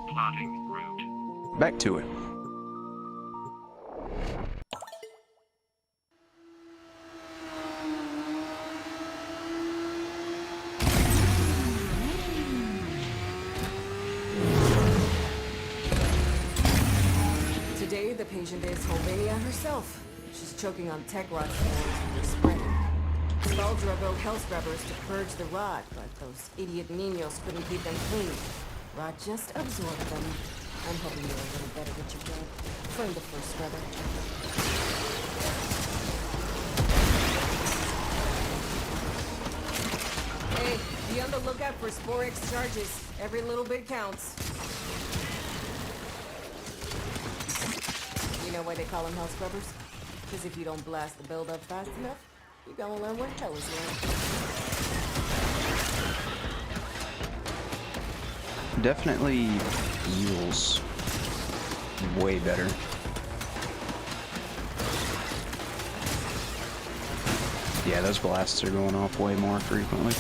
Plotting route. Back to it. Today, the patient is Holvania herself. She's choking on tech rod spores and spreading. Spaldra wrote health scrubbers to purge the rot, but those idiot niños couldn't keep them clean. Rot just absorbed them. I'm hoping you're a little better with your job. Find the first scrubber. Hey, be on the lookout for Spore X charges. Every little bit counts. You know why they call them hell scrubbers? Because if you don't blast the build-up fast enough, you're gonna learn what hell is like. Definitely feels way better. Yeah, those blasts are going off way more frequently.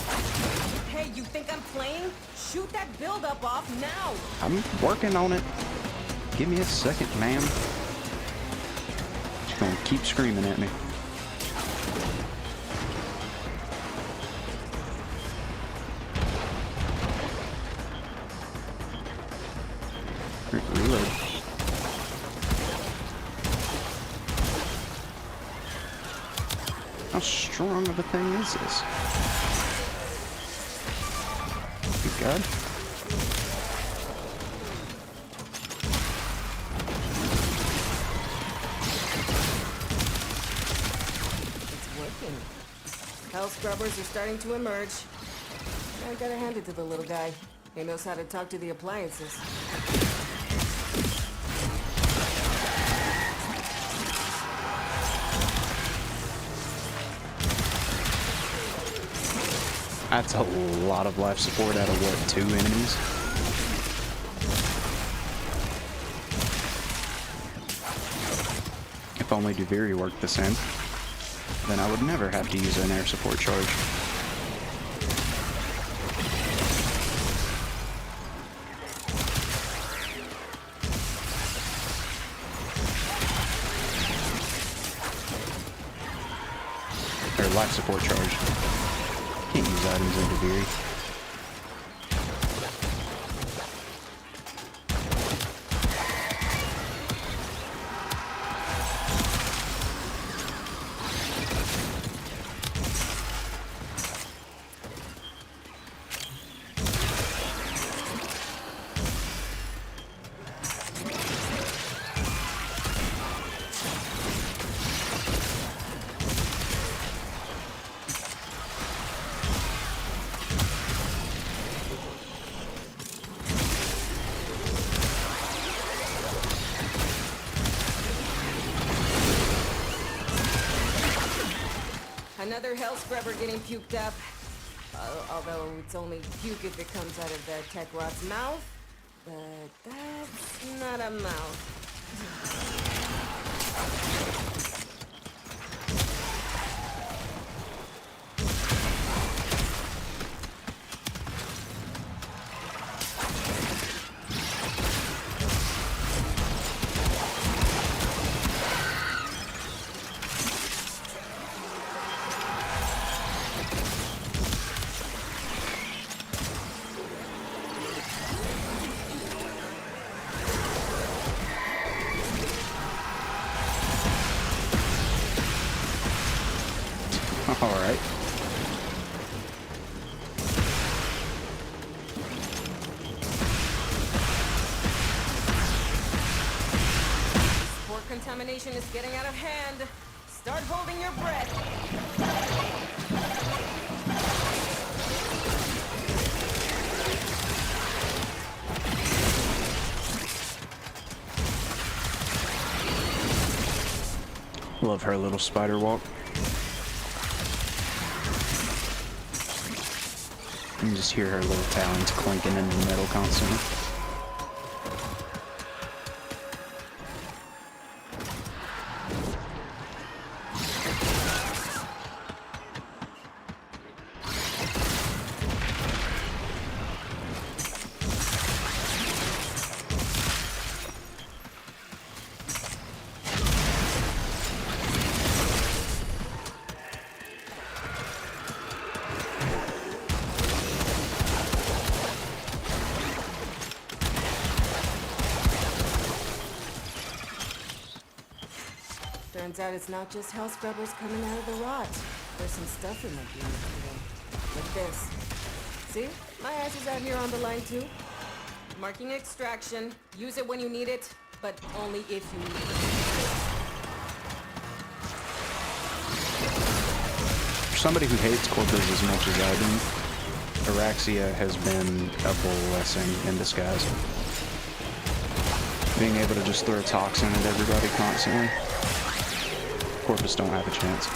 Hey, you think I'm playing? Shoot that build-up off now! I'm working on it. Give me a second, ma'am. She's gonna keep screaming at me. Reload. How strong of a thing is this? Good God. It's working. How hell scrubbers are starting to emerge. I gotta hand it to the little guy. He knows how to talk to the appliances. That's a lot of life support out of what, 2 enemies? If only Duviri worked the same, then I would never have to use an air support charge. Or life support charge. Can't use items in Duviri. Another hell scrubber getting puked up. Although it's only puke if it comes out of the tech rot's mouth. But that's not a mouth. Alright. Spore contamination is getting out of hand. Start holding your breath. Love her little spider walk. You can just hear her little talons clinking into the metal constantly. Turns out it's not just hell scrubbers coming out of the rot. There's some stuff in my game today. Like this. See? My ass is out here on the line too. Marking extraction. Use it when you need it, but only if you need it. For somebody who hates Corpus as much as I do, Araxia has been a blessing in disguise. Being able to just throw toxin at everybody constantly. Corpus don't have a chance.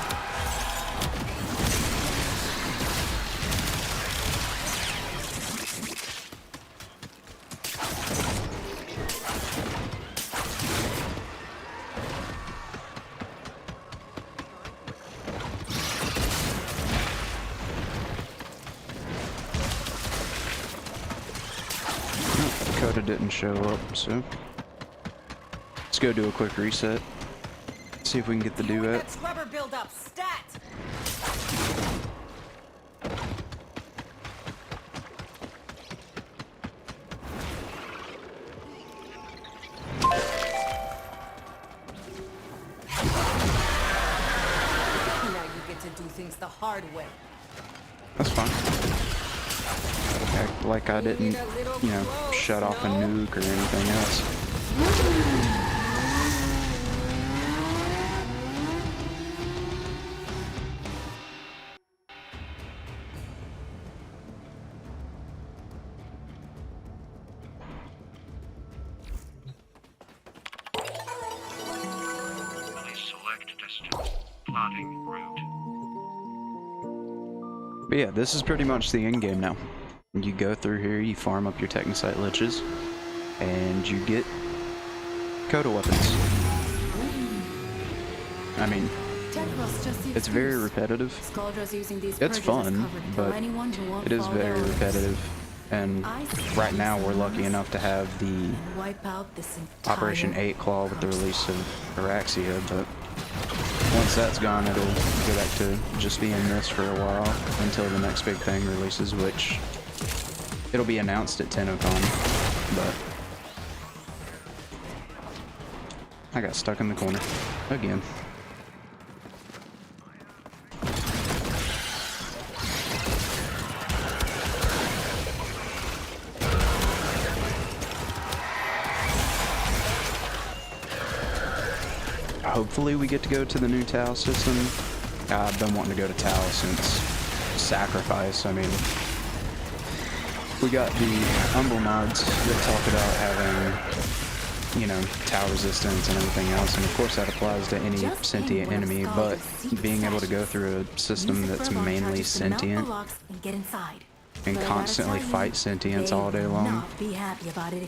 Coda didn't show up, so let's go do a quick reset. See if we can get the duet. That scrubber buildup, stat! Now you get to do things the hard way. That's fine. Act like I didn't, you know, shut off a nuke or anything else. test. Plotting route. But yeah, this is pretty much the end game now. You go through here, you farm up your Technosite liches, and you get Coda weapons. I mean, it's very repetitive. It's fun, but it is very repetitive. And right now we're lucky enough to have the Operation 8 Claw with the release of Araxia, but once that's gone, it'll go back to just being this for a while until the next big thing releases, which it'll be announced at TennoCon, but I got stuck in the corner again. Hopefully we get to go to the new Tau system. I've been wanting to go to Tau since Sacrifice. I mean, we got the Humble mods that talk about having, you know, Tau resistance and everything else, and of course that applies to any sentient enemy, but being able to go through a system that's mainly sentient and constantly fight sentients all day long,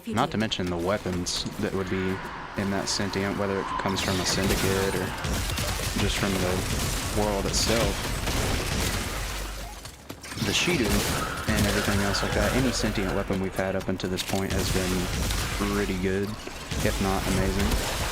not to mention the weapons that would be in that sentient, whether it comes from a syndicate or just from the world itself. The Shidu and everything else like that, any sentient weapon we've had up until this point has been pretty good, if not amazing.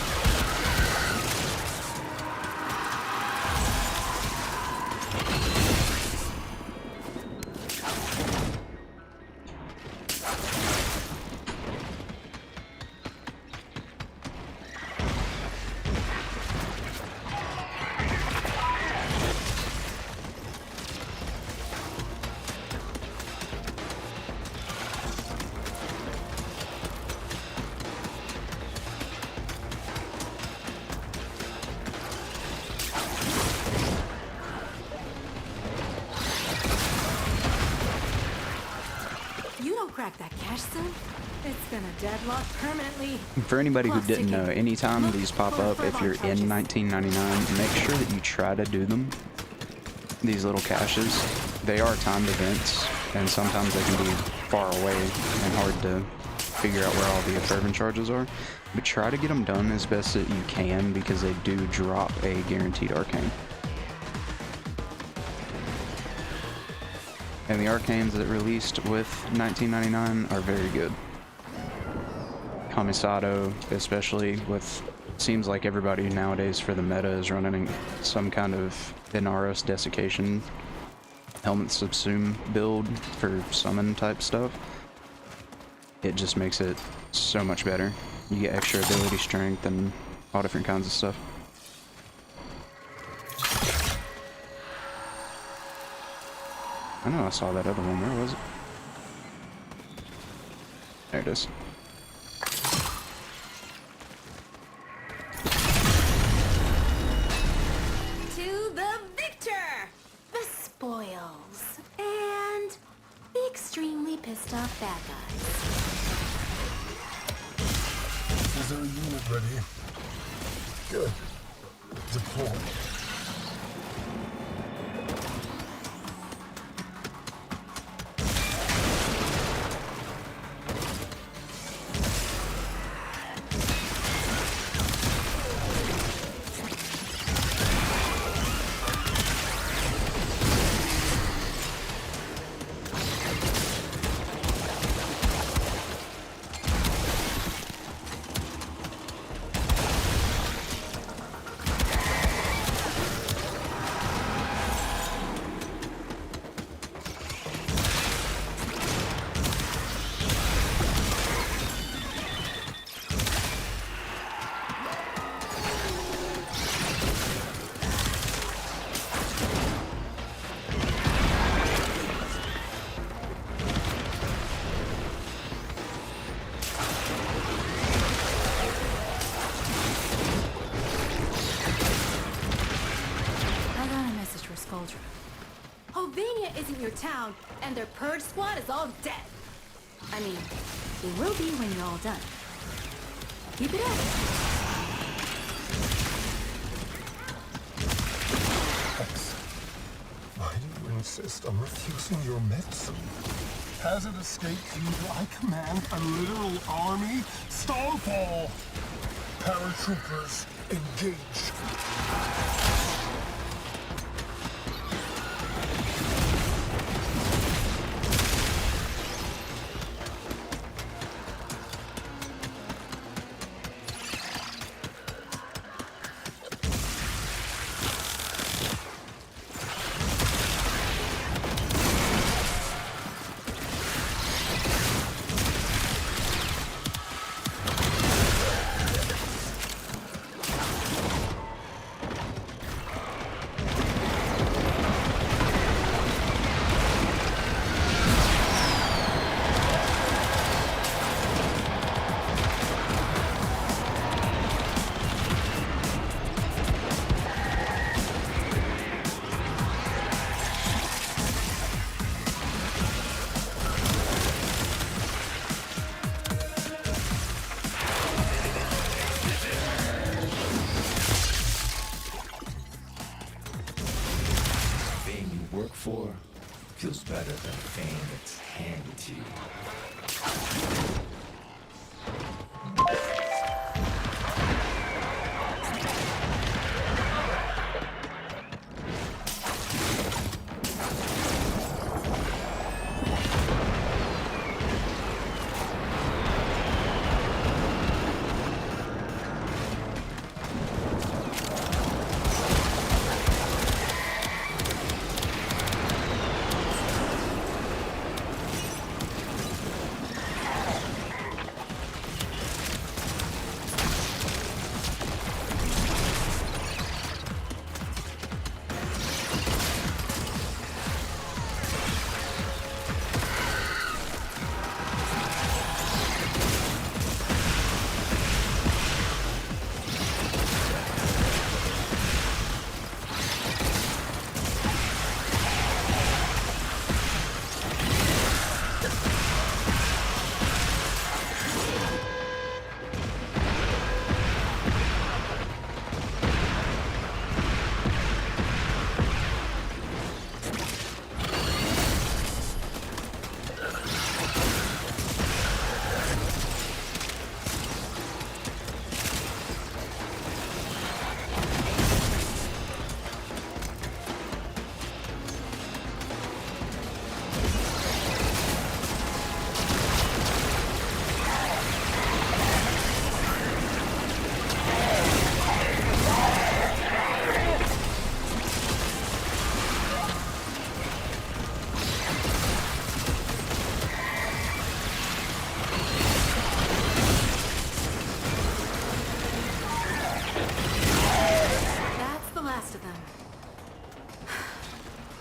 Crack that cache soon? It's gonna deadlock permanently. For anybody who didn't know, anytime these pop up, if you're in 1999, make sure that you try to do them. These little caches, they are timed events, and sometimes they can be far away and hard to figure out where all the fervent charges are. But try to get them done as best that you can, because they do drop a guaranteed arcane. And the arcanes that released with 1999 are very good. Kamisato, especially, with seems like everybody nowadays for the meta is running some kind of Inaros desiccation helmet subsume build for summon type stuff. It just makes it so much better. You get extra ability strength and all different kinds of stuff. I know I saw that other one. Where was it? There it is. To the victor! The spoils. And the extremely pissed off bad guys. Is our unit ready? Good. Deploy. Hovenia isn't your town, and their purge squad is all dead. I mean, it will be when you're all done. Keep it up. Rex, why do you insist on refusing your medicine? Has it escaped you that I command a literal army? Stormfall! Paratroopers, engage! Work for feels better than fame that's handed to you.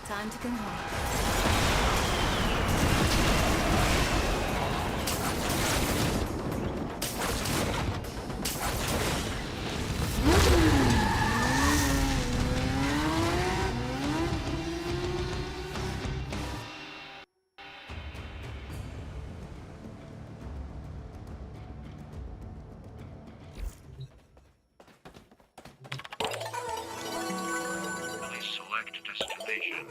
Time to come home. Please select destination.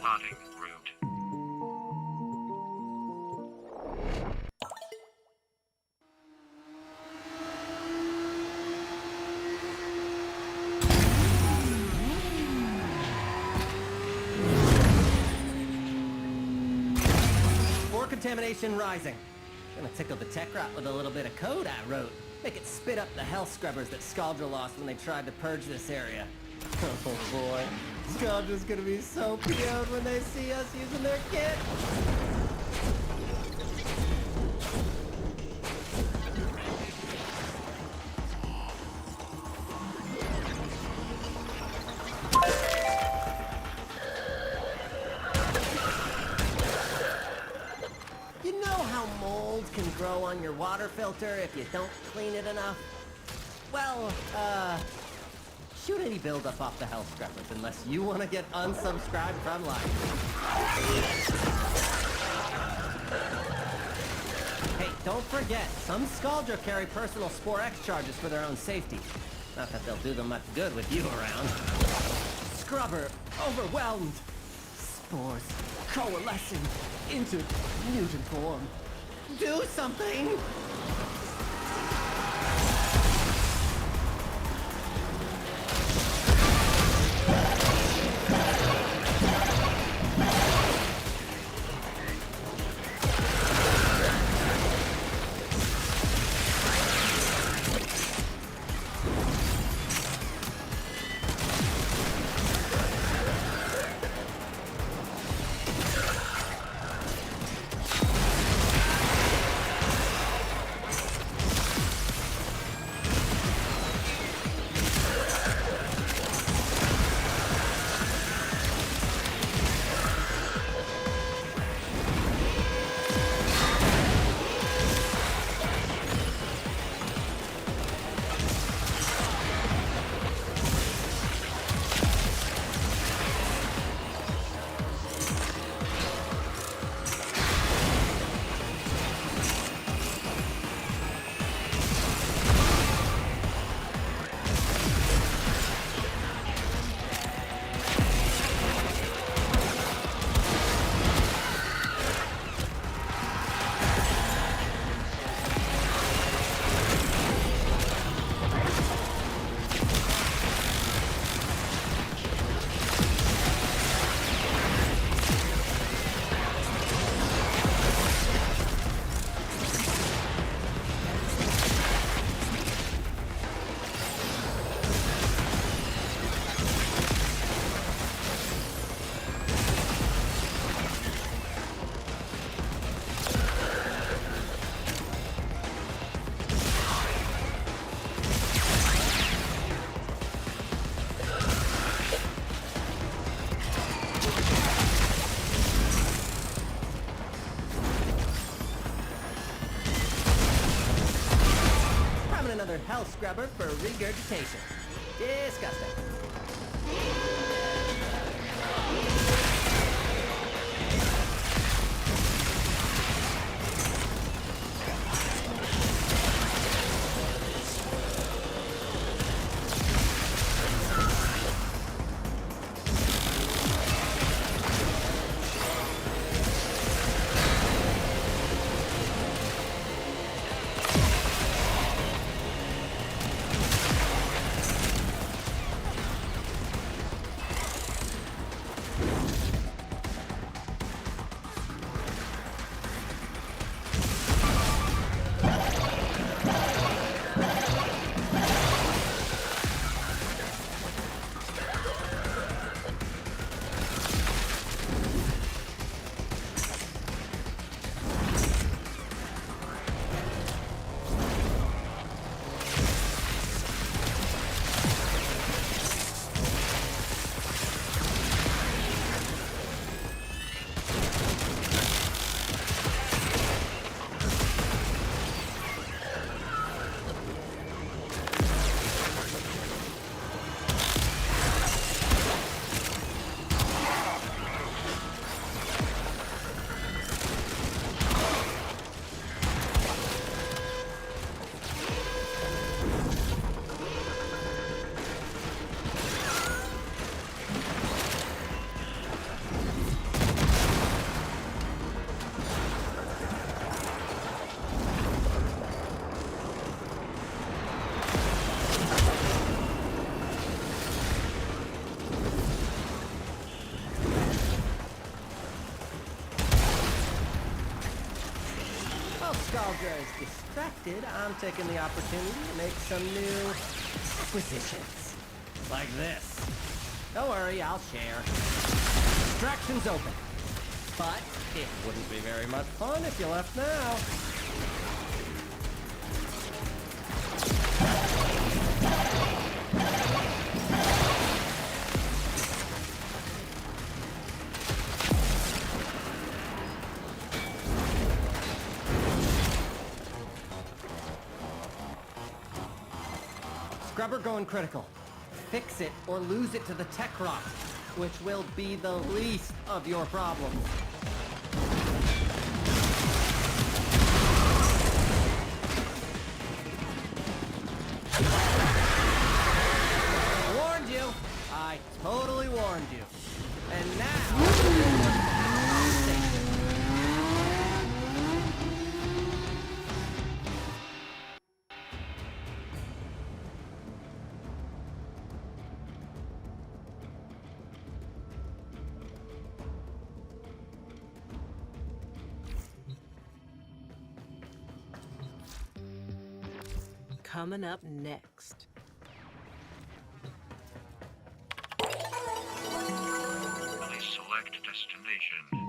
Plotting route. Ore contamination rising. Gonna tickle the tech rot with a little bit of code I wrote. Make it spit up the health scrubbers that Scaldra lost when they tried to purge this area. Oh boy. Scoldra's gonna be so PO'd when they see us using their kit. how mold can grow on your water filter if you don't clean it enough? Well, shoot any buildup off the Hell Scrubbers unless you want to get unsubscribed from life. Hey, don't forget, some Scaldra carry personal Spore X charges for their own safety. Not that they'll do them much good with you around. Scrubber, overwhelmed. Spores coalescing into mutant form. Do something! Another Hell Scrubber for regurgitation. Disgusting. Scaldra is distracted, I'm taking the opportunity to make some new acquisitions. Like this. Don't worry, I'll share. Distraction's open. But it wouldn't be very much fun if you left now. Scrubber going critical. Fix it or lose it to the tech rot, which will be the least of your problems. Warned you. I totally warned you. And now... Coming up next. Please select destination.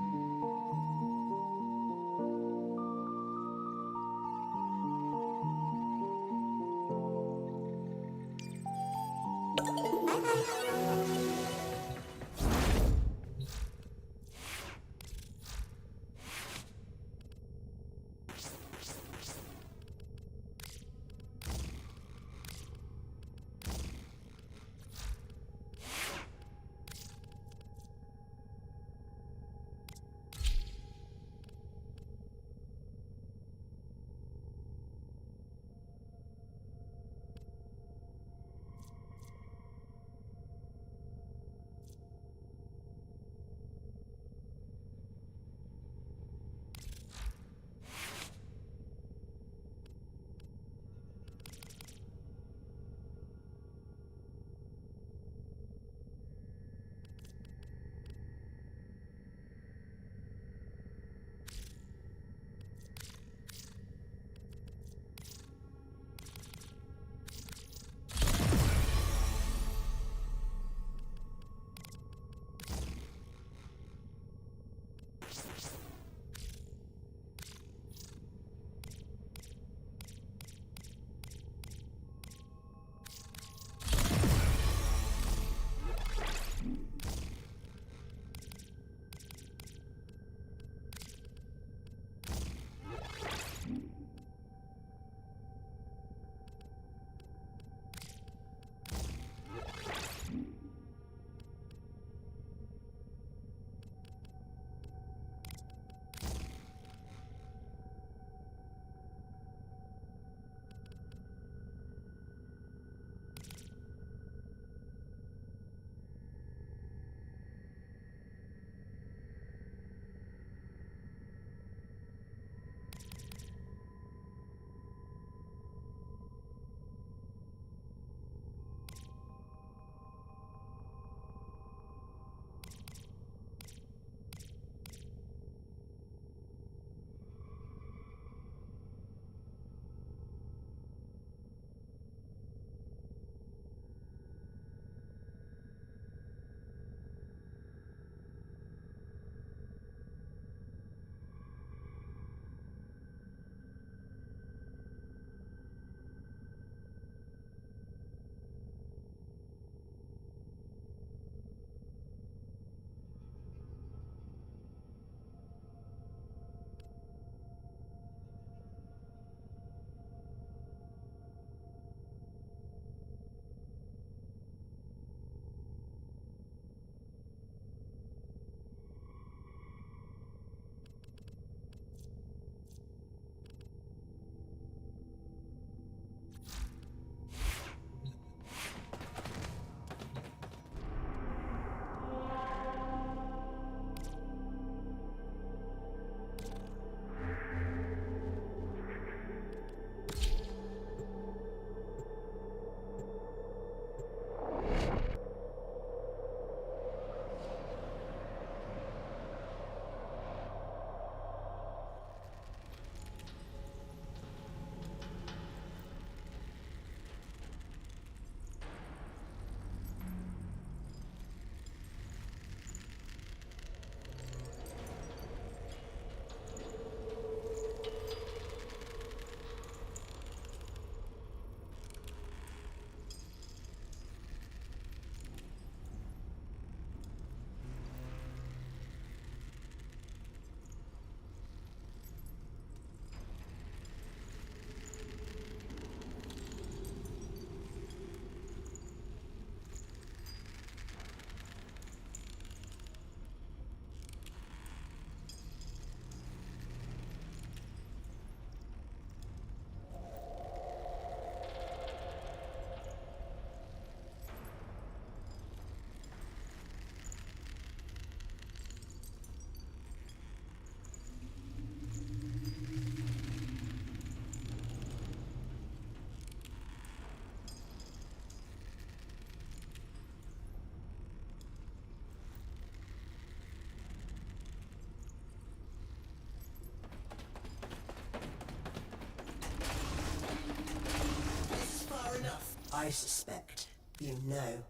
I suspect you know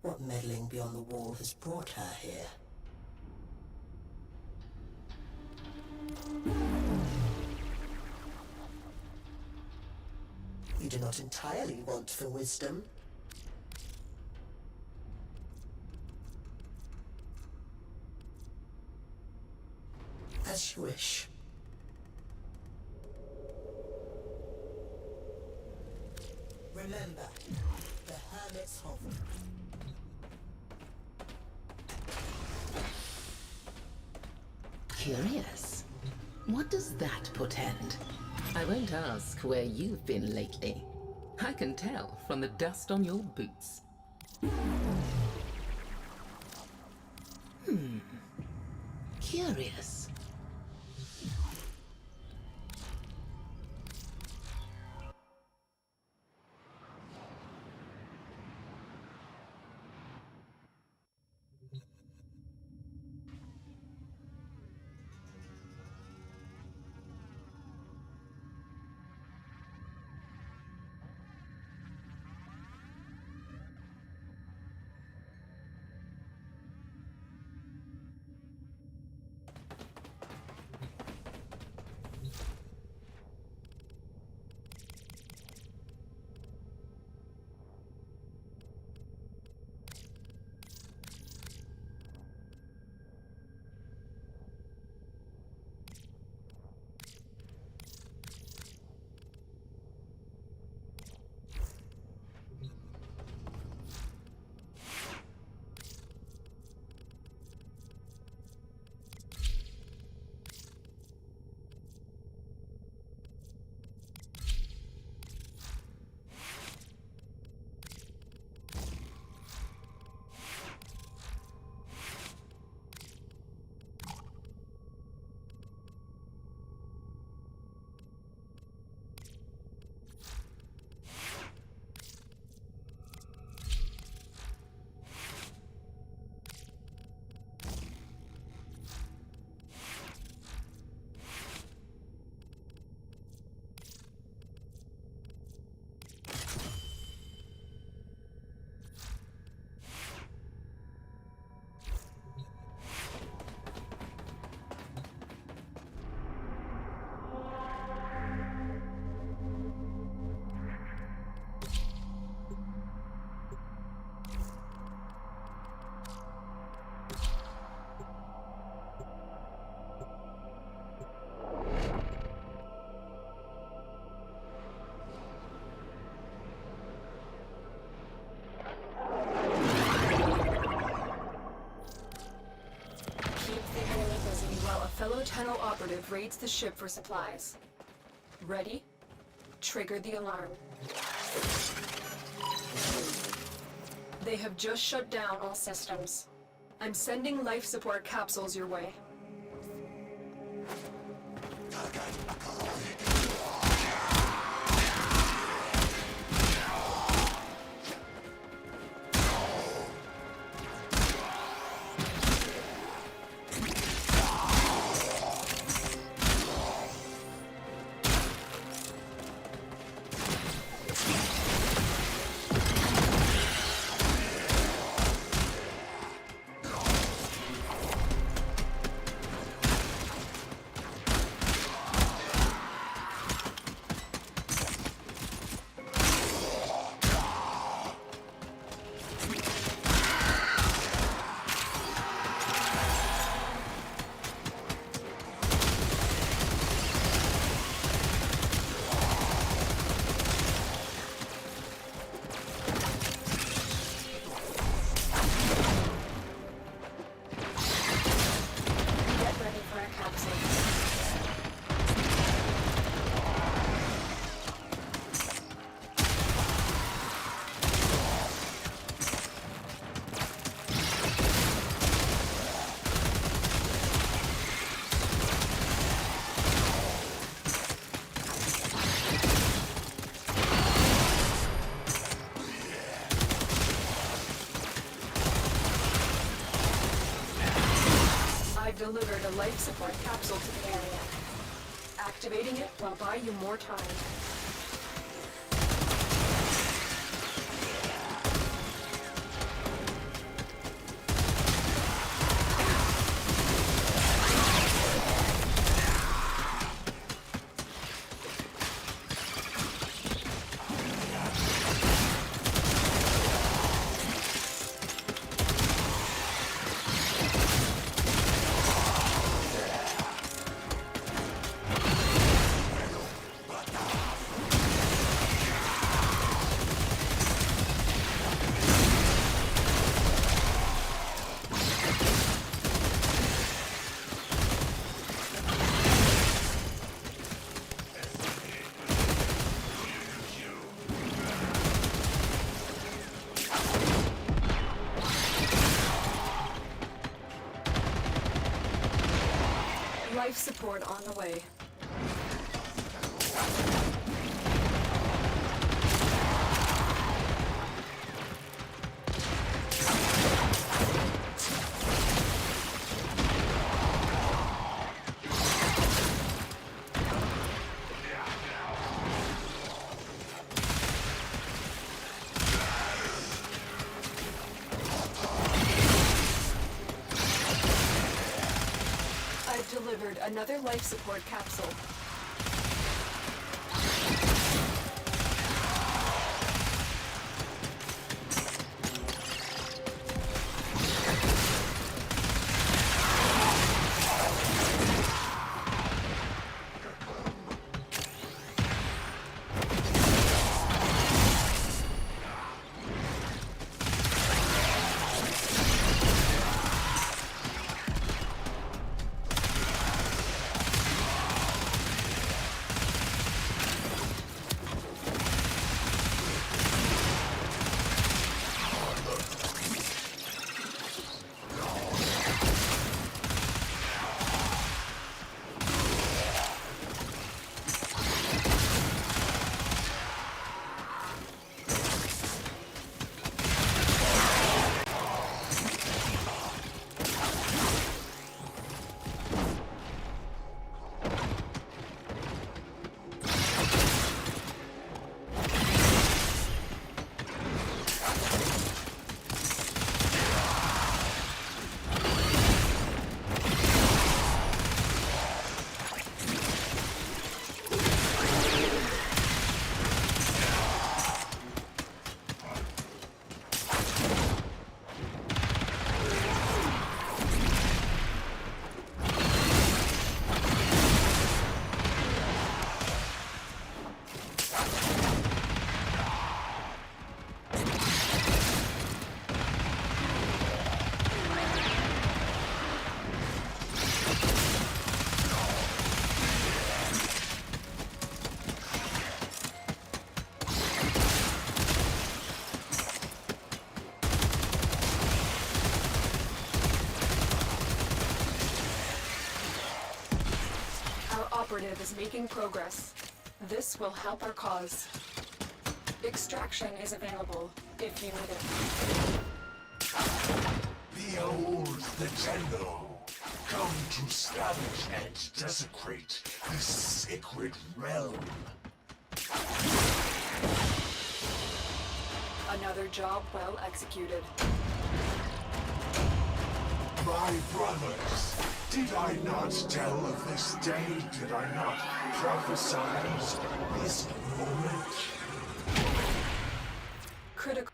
what meddling beyond the wall has brought her here. You do not entirely want for wisdom. As you wish. Remember, the Hermit's Hovel. Curious. What does that portend? I won't ask where you've been lately. I can tell from the dust on your boots. Curious. Fellow tunnel operative raids the ship for supplies. Ready? Trigger the alarm. They have just shut down all systems. I'm sending life support capsules your way. Delivered a life support capsule to the area. Activating it will buy you more time. support on the way. I've delivered another life support capsule. Operative is making progress. This will help our cause. Extraction is available, if you need it. Behold the Tenno, come to scavenge and desecrate this sacred realm. Another job well executed. My brothers, did I not tell of this day? Did I not prophesize this moment? Critical.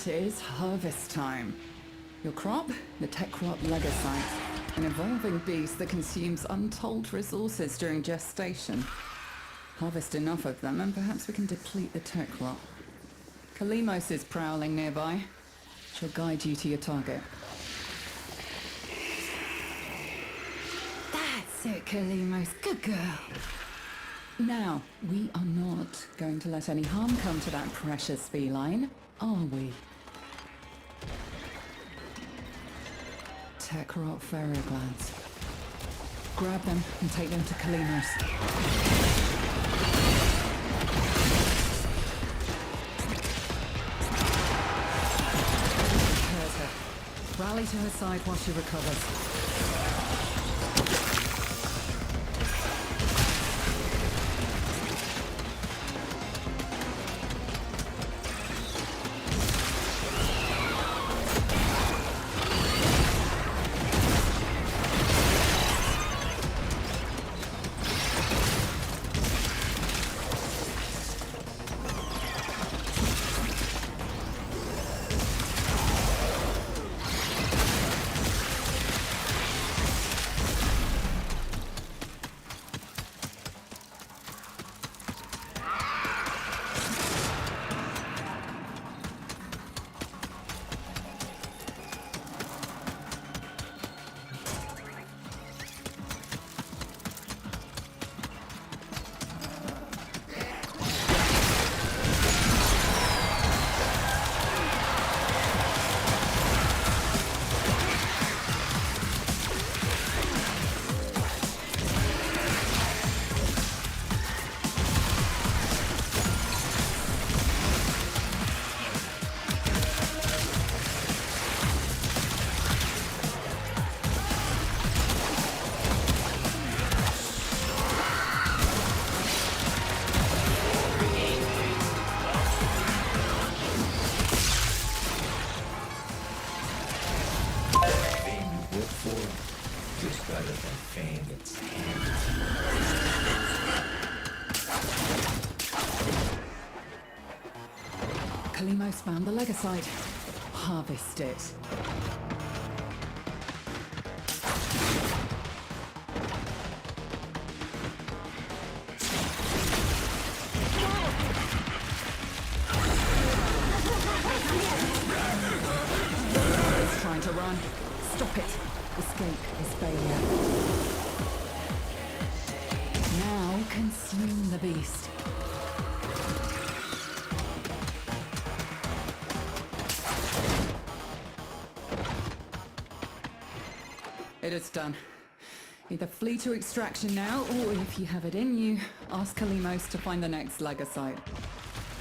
It is harvest time. Your crop? The tech rot legosite, an evolving beast that consumes untold resources during gestation. Harvest enough of them and perhaps we can deplete the tech rot. Kalimos is prowling nearby. She'll guide you to your target. That's it, Kalimos. Good girl. Now, we are not going to let any harm come to that precious feline, are we? Tech rot fairy glands. Grab them and take them to Kalimos. Rally to her side while she recovers. Kalimos found the legosite. Harvest it. It's trying to run. Stop it. Escape is failure. Now consume the beast. It is done. Either flee to extraction now, or if you have it in you, ask Kalimos to find the next legosite.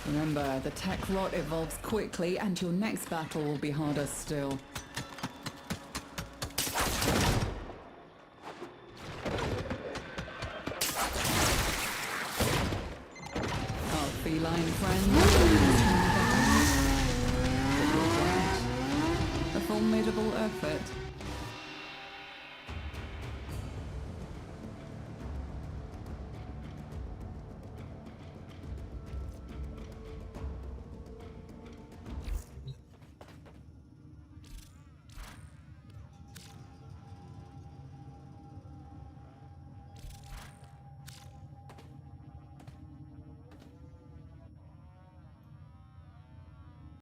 Remember, the tech rot evolves quickly, and your next battle will be harder still. Our feline friend. A formidable effort.